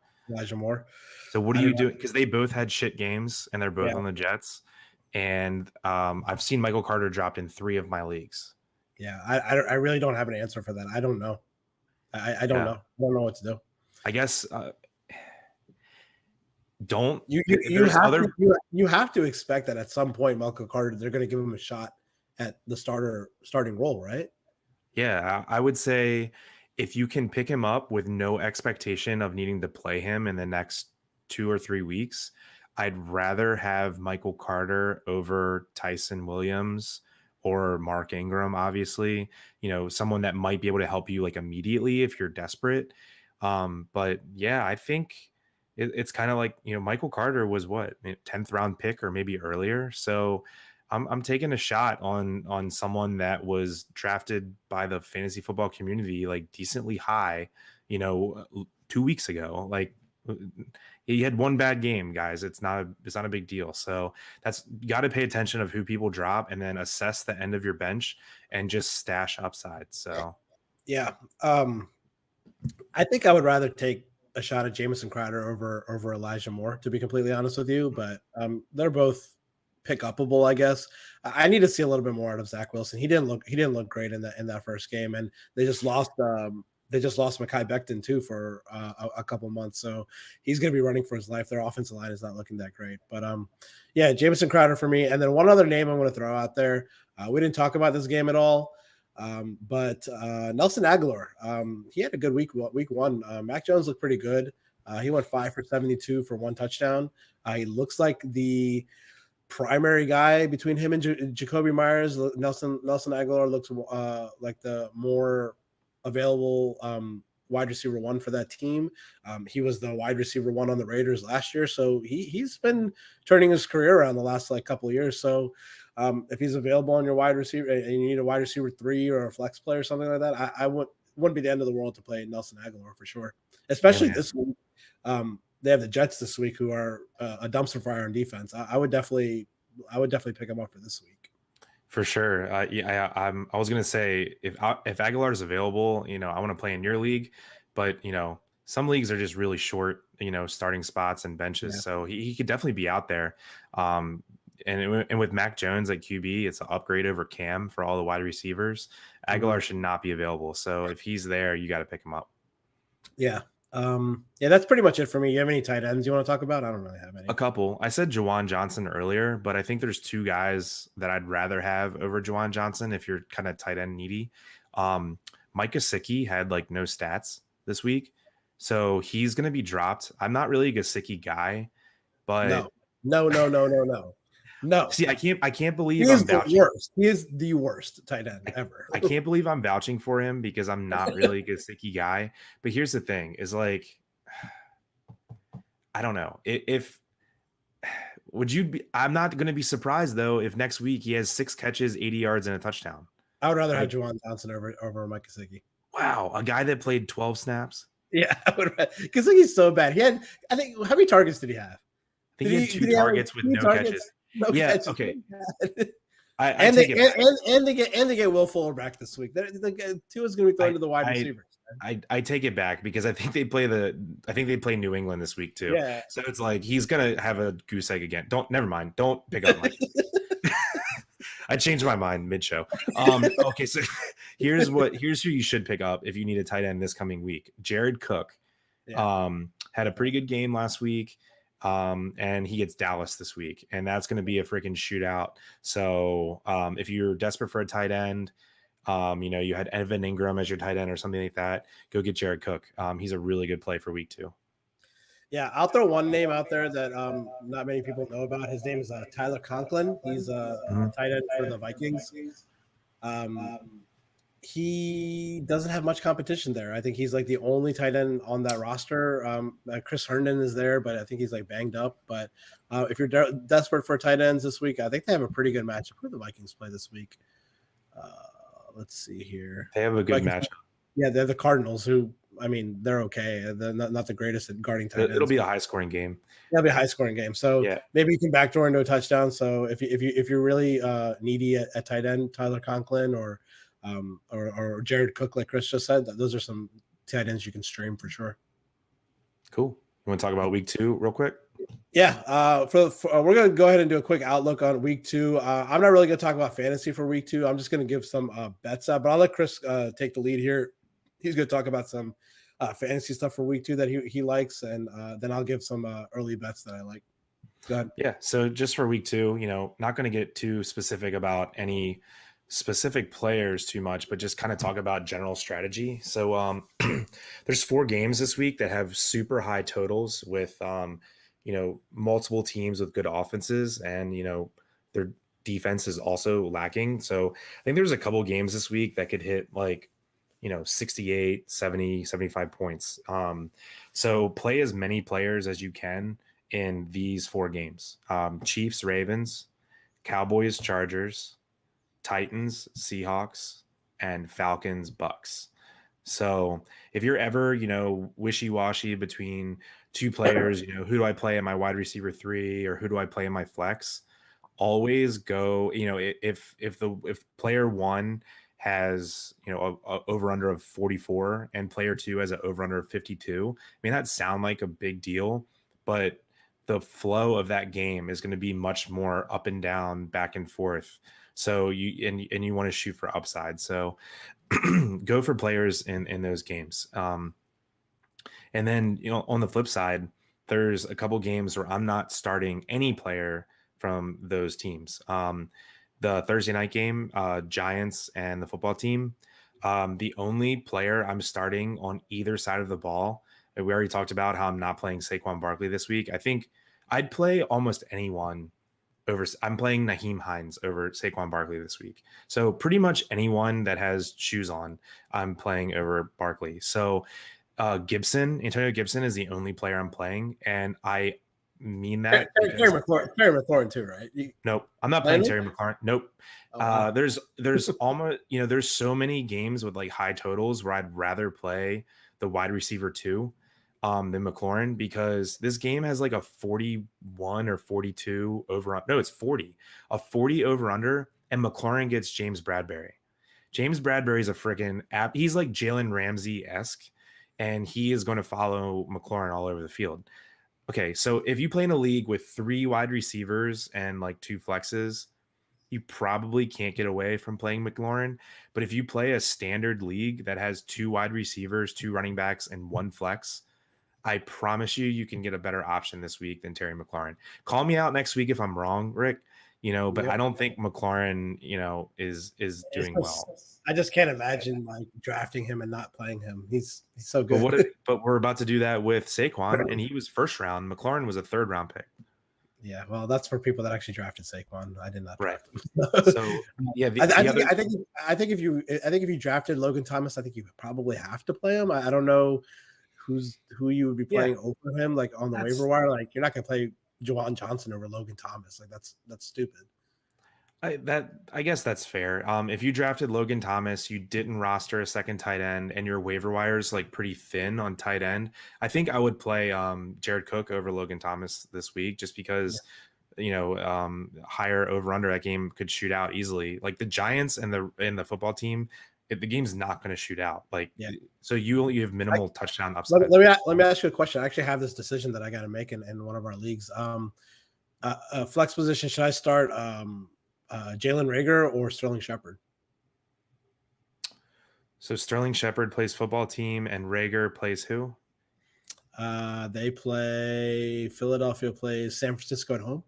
So what are you doing? Because they both had shit games and they're both on the Jets. And I've seen Michael Carter dropped in 3 of my leagues. Yeah, I really don't have an answer for that. I don't know. I don't know. I don't know what to do. I guess you have to expect that at some point Michael Carter, they're going to give him a shot at the starting role, right? Yeah, I would say if you can pick him up with no expectation of needing to play him in the next 2 or 3 weeks, I'd rather have Michael Carter over Tyson Williams or Mark Ingram, obviously, someone that might be able to help you like immediately if you're desperate. But yeah, I think it's kind of like, Michael Carter was what, 10th round pick or maybe earlier. So I'm taking a shot on someone that was drafted by the fantasy football community like decently high, 2 weeks ago. Like, he had one bad game, guys. It's not a big deal. So you got to pay attention of who people drop and then assess the end of your bench and just stash upside. So Yeah. I think I would rather take a shot at Jamison Crowder over Elijah Moore, to be completely honest with you. But they're both pick upable, I guess. I need to see a little bit more out of Zach Wilson. He didn't look great in that first game, and they just lost Mekhi Becton too for a couple months, so he's going to be running for his life. Their offensive line is not looking that great, but yeah, Jamison Crowder for me. And then one other name I'm going to throw out there. We didn't talk about this game at all. But Nelson Aguilar, he had a good week one. Mac Jones looked pretty good. He went 5 for 72 for 1 touchdown. He looks like the primary guy between him and Jacoby Myers. Nelson Aguilar looks like the more available wide receiver 1 for that team. He was the wide receiver 1 on the Raiders last year, so he's been turning his career around the last couple of years. So if he's available on your wide receiver and you need a wide receiver 3 or a flex play or something like that, I wouldn't be the end of the world to play Nelson Aguilar for sure. Especially this week. They have the Jets this week, who are a dumpster fire on defense. I would definitely pick him up for this week. For sure. Yeah, I was gonna say if Aguilar is available, I want to play in your league, but some leagues are just really short, starting spots and benches, Yeah. so he could definitely be out there. And with Mac Jones at QB, it's an upgrade over Cam for all the wide receivers. Aguilar should not be available, so if he's there, you got to pick him up. Yeah. Yeah, that's pretty much it for me. You have any tight ends you want to talk about? I don't really have any. A couple. I said Juwan Johnson earlier, but I think there's 2 guys that I'd rather have over Juwan Johnson if you're kind of tight end needy. Mike Gesicki had like no stats this week, so he's going to be dropped. I'm not really a Gesicki guy, but no. See, I can't believe he is I'm vouching. the worst. He is the worst tight end ever. I can't believe I'm vouching for him because I'm not really a Gesicki guy. But here's the thing: is like, I don't know if would you be. I'm not going to be surprised though if next week he has 6 catches, 80 yards, and a touchdown. I would rather have Juwan Johnson over Mike Gesicki. Wow, a guy that played 12 snaps. Yeah, Gesicki's so bad. He had, I think, how many targets did he have? I think he had 2 targets with no catches. No catches. Okay. They get Will Fuller back this week. Tua's going to be thrown to the wide receivers. I take it back because I think they play New England this week too. Yeah. So it's like he's gonna have a goose egg again. Never mind. Don't pick up Mike. I changed my mind mid-show. Okay, so here's who you should pick up if you need a tight end this coming week. Jared Cook. Yeah. Had a pretty good game last week. And he gets Dallas this week, and that's going to be a freaking shootout. So if you're desperate for a tight end, you had Evan Ingram as your tight end or something like that, go get Jared Cook. He's a really good play for week 2. Yeah, I'll throw one name out there that not many people know about. His name is Tyler Conklin. He's a tight end for the Vikings. He doesn't have much competition there. I think he's like the only tight end on that roster. Chris Herndon is there, but I think he's like banged up. But if you're desperate for tight ends this week, I think they have a pretty good matchup. Who do the Vikings play this week? Let's see here. They have a good matchup. Yeah, they're the Cardinals, who, I mean, they're okay. They're not the greatest at guarding tight ends. It'll be a high-scoring game. It'll be a high-scoring game. So yeah, maybe you can backdoor into a touchdown. So if you're really needy at tight end, Tyler Conklin or Jared Cook, like Chris just said, those are some tight ends you can stream for sure. Cool. You want to talk about week 2 real quick? Yeah. We're going to go ahead and do a quick outlook on week 2. I'm not really going to talk about fantasy for week 2. I'm just going to give some bets out, but I'll let Chris take the lead here. He's going to talk about some fantasy stuff for week 2 that he likes, and then I'll give some early bets that I like. Go ahead. Yeah. So just for week 2, not going to get too specific about any specific players too much, but just kind of talk about general strategy. So there's 4 games this week that have super high totals with multiple teams with good offenses, and their defense is also lacking. So I think there's a couple games this week that could hit like 68, 70, 75 points. So play as many players as you can in these 4 games. Chiefs, Ravens, Cowboys, Chargers, Titans, Seahawks, and Falcons, Bucks. So if you're ever, wishy-washy between 2 players, who do I play in my wide receiver 3 or who do I play in my flex? Always go, if player 1 has, a over under of 44 and player 2 has an over under of 52, I mean, that sound like a big deal, but the flow of that game is going to be much more up and down, back and forth. So you want to shoot for upside. So go for players in those games. And then, on the flip side, there's a couple games where I'm not starting any player from those teams. The Thursday night game, Giants and the football team, the only player I'm starting on either side of the ball, and we already talked about how I'm not playing Saquon Barkley this week. I think I'd play almost anyone I'm playing Naheem Hines over Saquon Barkley this week. So pretty much anyone that has shoes on, I'm playing over Barkley. So Antonio Gibson is the only player I'm playing, and I mean that. Terry McLaurin too, right? Nope, I'm not playing Terry McLaurin. Nope. Oh, wow. There's almost, there's so many games with like high totals where I'd rather play the wide receiver 2 than McLaurin, because this game has like a 41 or 42 over. No, it's 40, a 40 over under, and McLaurin gets James Bradberry. James Bradberry's a freaking app. He's like Jalen Ramsey-esque, and he is going to follow McLaurin all over the field. Okay, so if you play in a league with 3 wide receivers and like 2 flexes, you probably can't get away from playing McLaurin. But if you play a standard league that has 2 wide receivers, 2 running backs, and 1 flex, I promise you can get a better option this week than Terry McLaurin. Call me out next week if I'm wrong, Rick. But yeah. I don't think McLaurin, is doing well. I just can't imagine like drafting him and not playing him. He's so good. But we're about to do that with Saquon, and he was first round. McLaurin was a 3rd round pick. Yeah, well, that's for people that actually drafted Saquon. I did not draft him. So yeah, I think if you drafted Logan Thomas, I think you would probably have to play him. I don't know who you would be playing over him, like on the waiver wire. Like you're not gonna play Juwan Johnson over Logan Thomas. Like that's stupid. I guess that's fair. If you drafted Logan Thomas, you didn't roster a second tight end, and your waiver wire is like pretty thin on tight end, I think I would play Jared Cook over Logan Thomas this week, just because higher over under that game could shoot out easily. Like the Giants and the football team, the game's not going to shoot out. So you have minimal touchdown upside. Let me ask you a question. I actually have this decision that I got to make in one of our leagues. Flex position, should I start Jalen Reagor or Sterling Shepard? So Sterling Shepard plays football team, and Reagor plays who? They play Philadelphia plays San Francisco at home.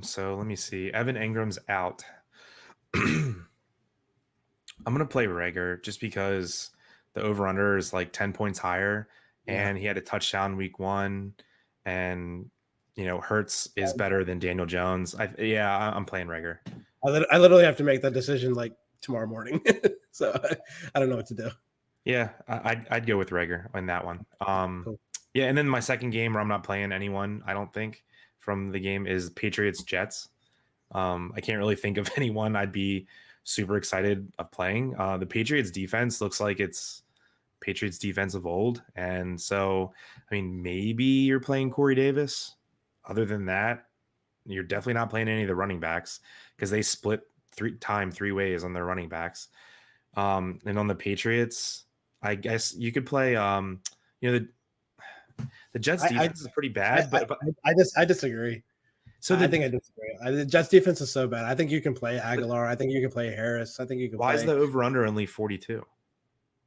So let me see. Evan Ingram's out. I'm gonna play Reagor just because the over under is like 10 points higher, and he had a touchdown week 1, and Hurts is better than Daniel Jones. I'm playing Reagor. I literally have to make that decision like tomorrow morning, so I don't know what to do. Yeah, I'd go with Reagor on that one. Cool. Yeah, and then my second game where I'm not playing anyone, I don't think, from the game is Patriots Jets. I can't really think of anyone I'd be super excited of playing. The Patriots defense looks like it's Patriots defense of old, and so I mean maybe you're playing Corey Davis. Other than that, you're definitely not playing any of the running backs because they split 3 ways on their running backs. And on the Patriots, I guess you could play. The Jets defense is pretty bad, but I disagree. So I think I disagree. The Jets defense is so bad. I think you can play Aguilar. I think you can play Harris. I think you can. Why is the over under only 42?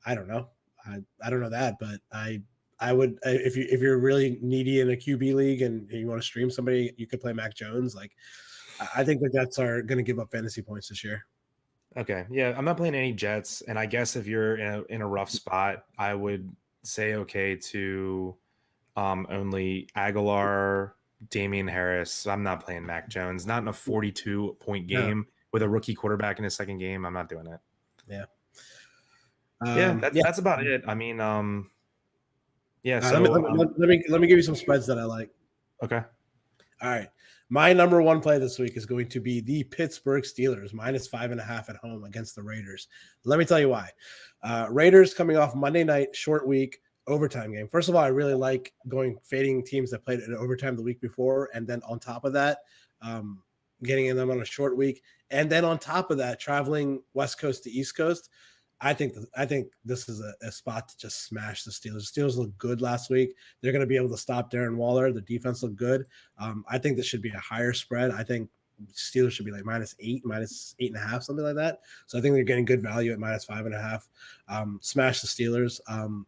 I don't know. I don't know that, but I would if you're really needy in a QB league and you want to stream somebody, you could play Mac Jones. Like I think the Jets are going to give up fantasy points this year. Okay, yeah, I'm not playing any Jets, and I guess if you're in a rough spot, I would say okay to only Aguilar, Damian Harris. I'm not playing Mac Jones, not in a 42-point game with a rookie quarterback in his second game. I'm not doing it. Yeah. That's about it. I mean, yeah. So let me give you some spreads that I like. Okay. All right. My number one play this week is going to be the Pittsburgh Steelers -5.5 at home against the Raiders. Let me tell you why. Raiders coming off Monday night, short week, overtime game. First of all, I really like fading teams that played in overtime the week before, and then on top of that, getting in them on a short week, and then on top of that, traveling West Coast to East Coast. I think this is a spot to just smash the Steelers. The Steelers looked good last week. They're going to be able to stop Darren Waller. The defense looked good. I think this should be a higher spread. I think Steelers should be like -8, -8.5, something like that. So I think they're getting good value at -5.5. Smash the Steelers.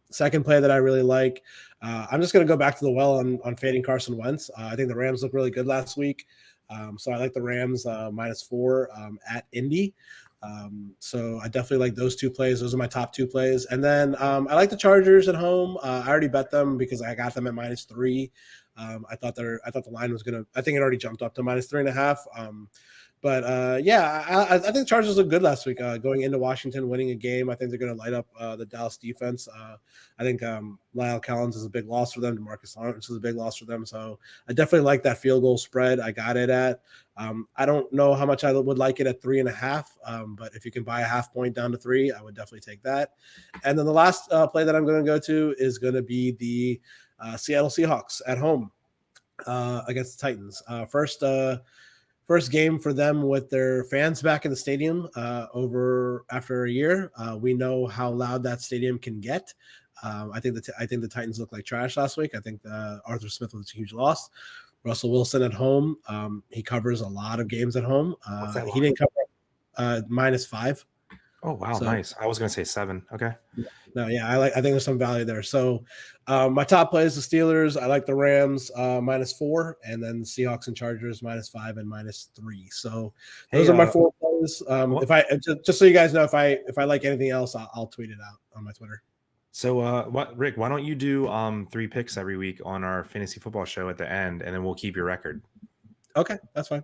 Second play that I really like. I'm just going to go back to the well on fading Carson Wentz. I think the Rams looked really good last week. So I like the Rams -4 at Indy. So I definitely like those two plays. Those are my top two plays. And then I like the Chargers at home. I already bet them because I got them at -3. I thought the line was I think it already jumped up to -3.5. But I think the Chargers looked good last week, going into Washington, winning a game. I think they're going to light up the Dallas defense. I think Lyle Collins is a big loss for them. DeMarcus Lawrence is a big loss for them. So I definitely like that field goal spread. I got it at. I don't know how much I would like it at 3.5, but if you can buy a half point down to 3, I would definitely take that. And then the last play that I'm going to go to is going to be the Seattle Seahawks at home against the Titans. First game for them with their fans back in the stadium over after a year. We know how loud that stadium can get. I think the Titans looked like trash last week. I think Arthur Smith was a huge loss. Russell Wilson at home. He covers a lot of games at home. He didn't cover -5. Oh wow, so, nice. I was going to say 7. Okay. No, yeah, I think there's some value there. So my top play is the Steelers. I like the Rams -4, and then Seahawks and Chargers -5 and -3. So those are my 4 plays. If I just so you guys know, if I like anything else, I'll tweet it out on my Twitter. So Rick, why don't you do 3 picks every week on our fantasy football show at the end, and then we'll keep your record. Okay, that's fine.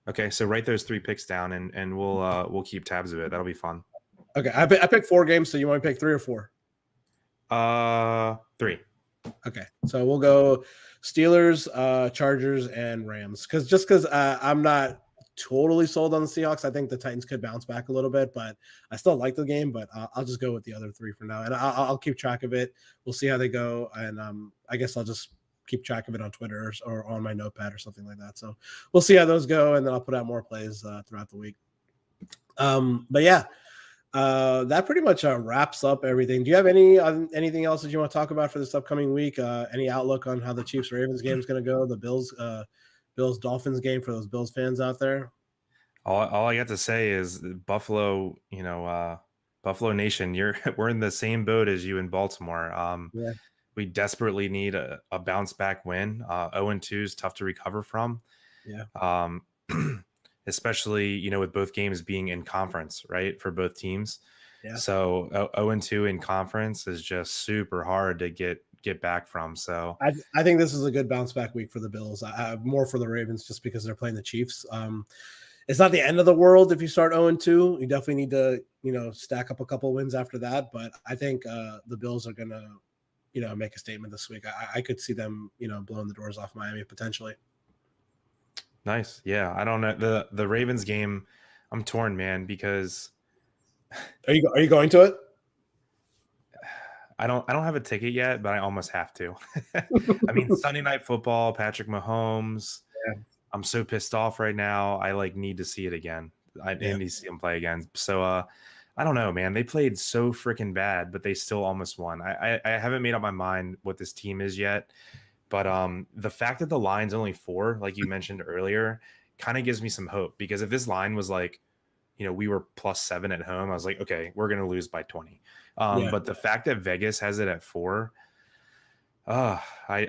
Okay, so write those 3 picks down, and we'll keep tabs of it. That'll be fun. Okay, I picked 4 games, so you want to pick 3 or 4? 3. Okay, so we'll go Steelers, Chargers, and Rams. Because I'm not totally sold on the Seahawks. I think the Titans could bounce back a little bit, but I still like the game. But I'll just go with the other 3 for now, and I'll keep track of it. We'll see how they go, and I guess I'll just keep track of it on Twitter or on my notepad or something like that. So we'll see how those go, and then I'll put out more plays throughout the week. But yeah. That pretty much wraps up everything. Do you have anything else that you want to talk about for this upcoming week? Any outlook on how the Chiefs Ravens game is going to go? The Bills Dolphins game for those Bills fans out there? All I got to say is Buffalo, Buffalo Nation, we're in the same boat as you in Baltimore. Yeah. We desperately need a bounce back win. 0-2 is tough to recover from. Yeah. Especially, with both games being in conference, right, for both teams. Yeah. So 0-2 in conference is just super hard to get back from. So I think this is a good bounce back week for the Bills. I have more for the Ravens just because they're playing the Chiefs. It's not the end of the world if you start 0-2. You definitely need to, stack up a couple wins after that. But I think the Bills are going to, make a statement this week. I could see them, blowing the doors off Miami potentially. Nice. Yeah. I don't know. The Ravens game, I'm torn, man, because are you going to it? I don't have a ticket yet, but I almost have to. I mean, Sunday Night Football, Patrick Mahomes. Yeah. I'm so pissed off right now. I need to see it again. I need to see him play again. So I don't know, man. They played so freaking bad, but they still almost won. I haven't made up my mind what this team is yet. But the fact that the line's only 4, like you mentioned earlier, kind of gives me some hope, because if this line was like, we were +7 at home, I was like, okay, we're going to lose by 20. But the fact that Vegas has it at 4, I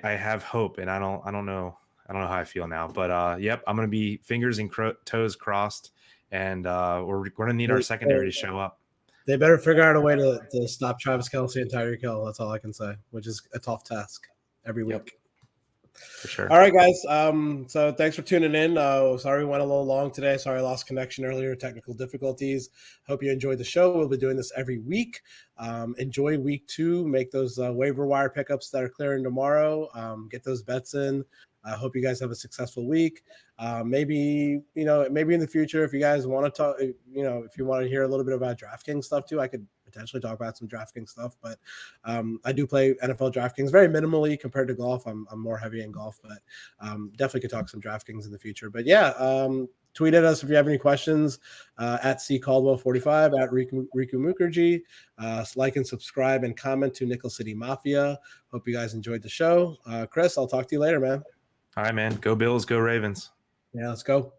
have hope, and I don't know how I feel now. But yep, I'm going to be fingers and toes crossed, and we're going to need our secondary to show up. They better figure out a way to stop Travis Kelce and Tyreek Hill. That's all I can say, which is a tough task every week. Yep. For sure. All right, guys. So thanks for tuning in. Sorry we went a little long today. Sorry I lost connection earlier, technical difficulties. Hope you enjoyed the show. We'll be doing this every week. Enjoy week 2. Make those waiver wire pickups that are clearing tomorrow. Get those bets in. I hope you guys have a successful week. Maybe in the future, if you guys want to talk, if you want to hear a little bit about DraftKings stuff too, I could potentially talk about some DraftKings stuff. But I do play NFL DraftKings very minimally compared to golf. I'm more heavy in golf, but definitely could talk some DraftKings in the future. But yeah, tweet at us if you have any questions at @CCaldwell45, at Riku Mukherjee. Like and subscribe and comment to Nickel City Mafia. Hope you guys enjoyed the show. Chris, I'll talk to you later, man. All right, man. Go Bills, go Ravens. Yeah, let's go.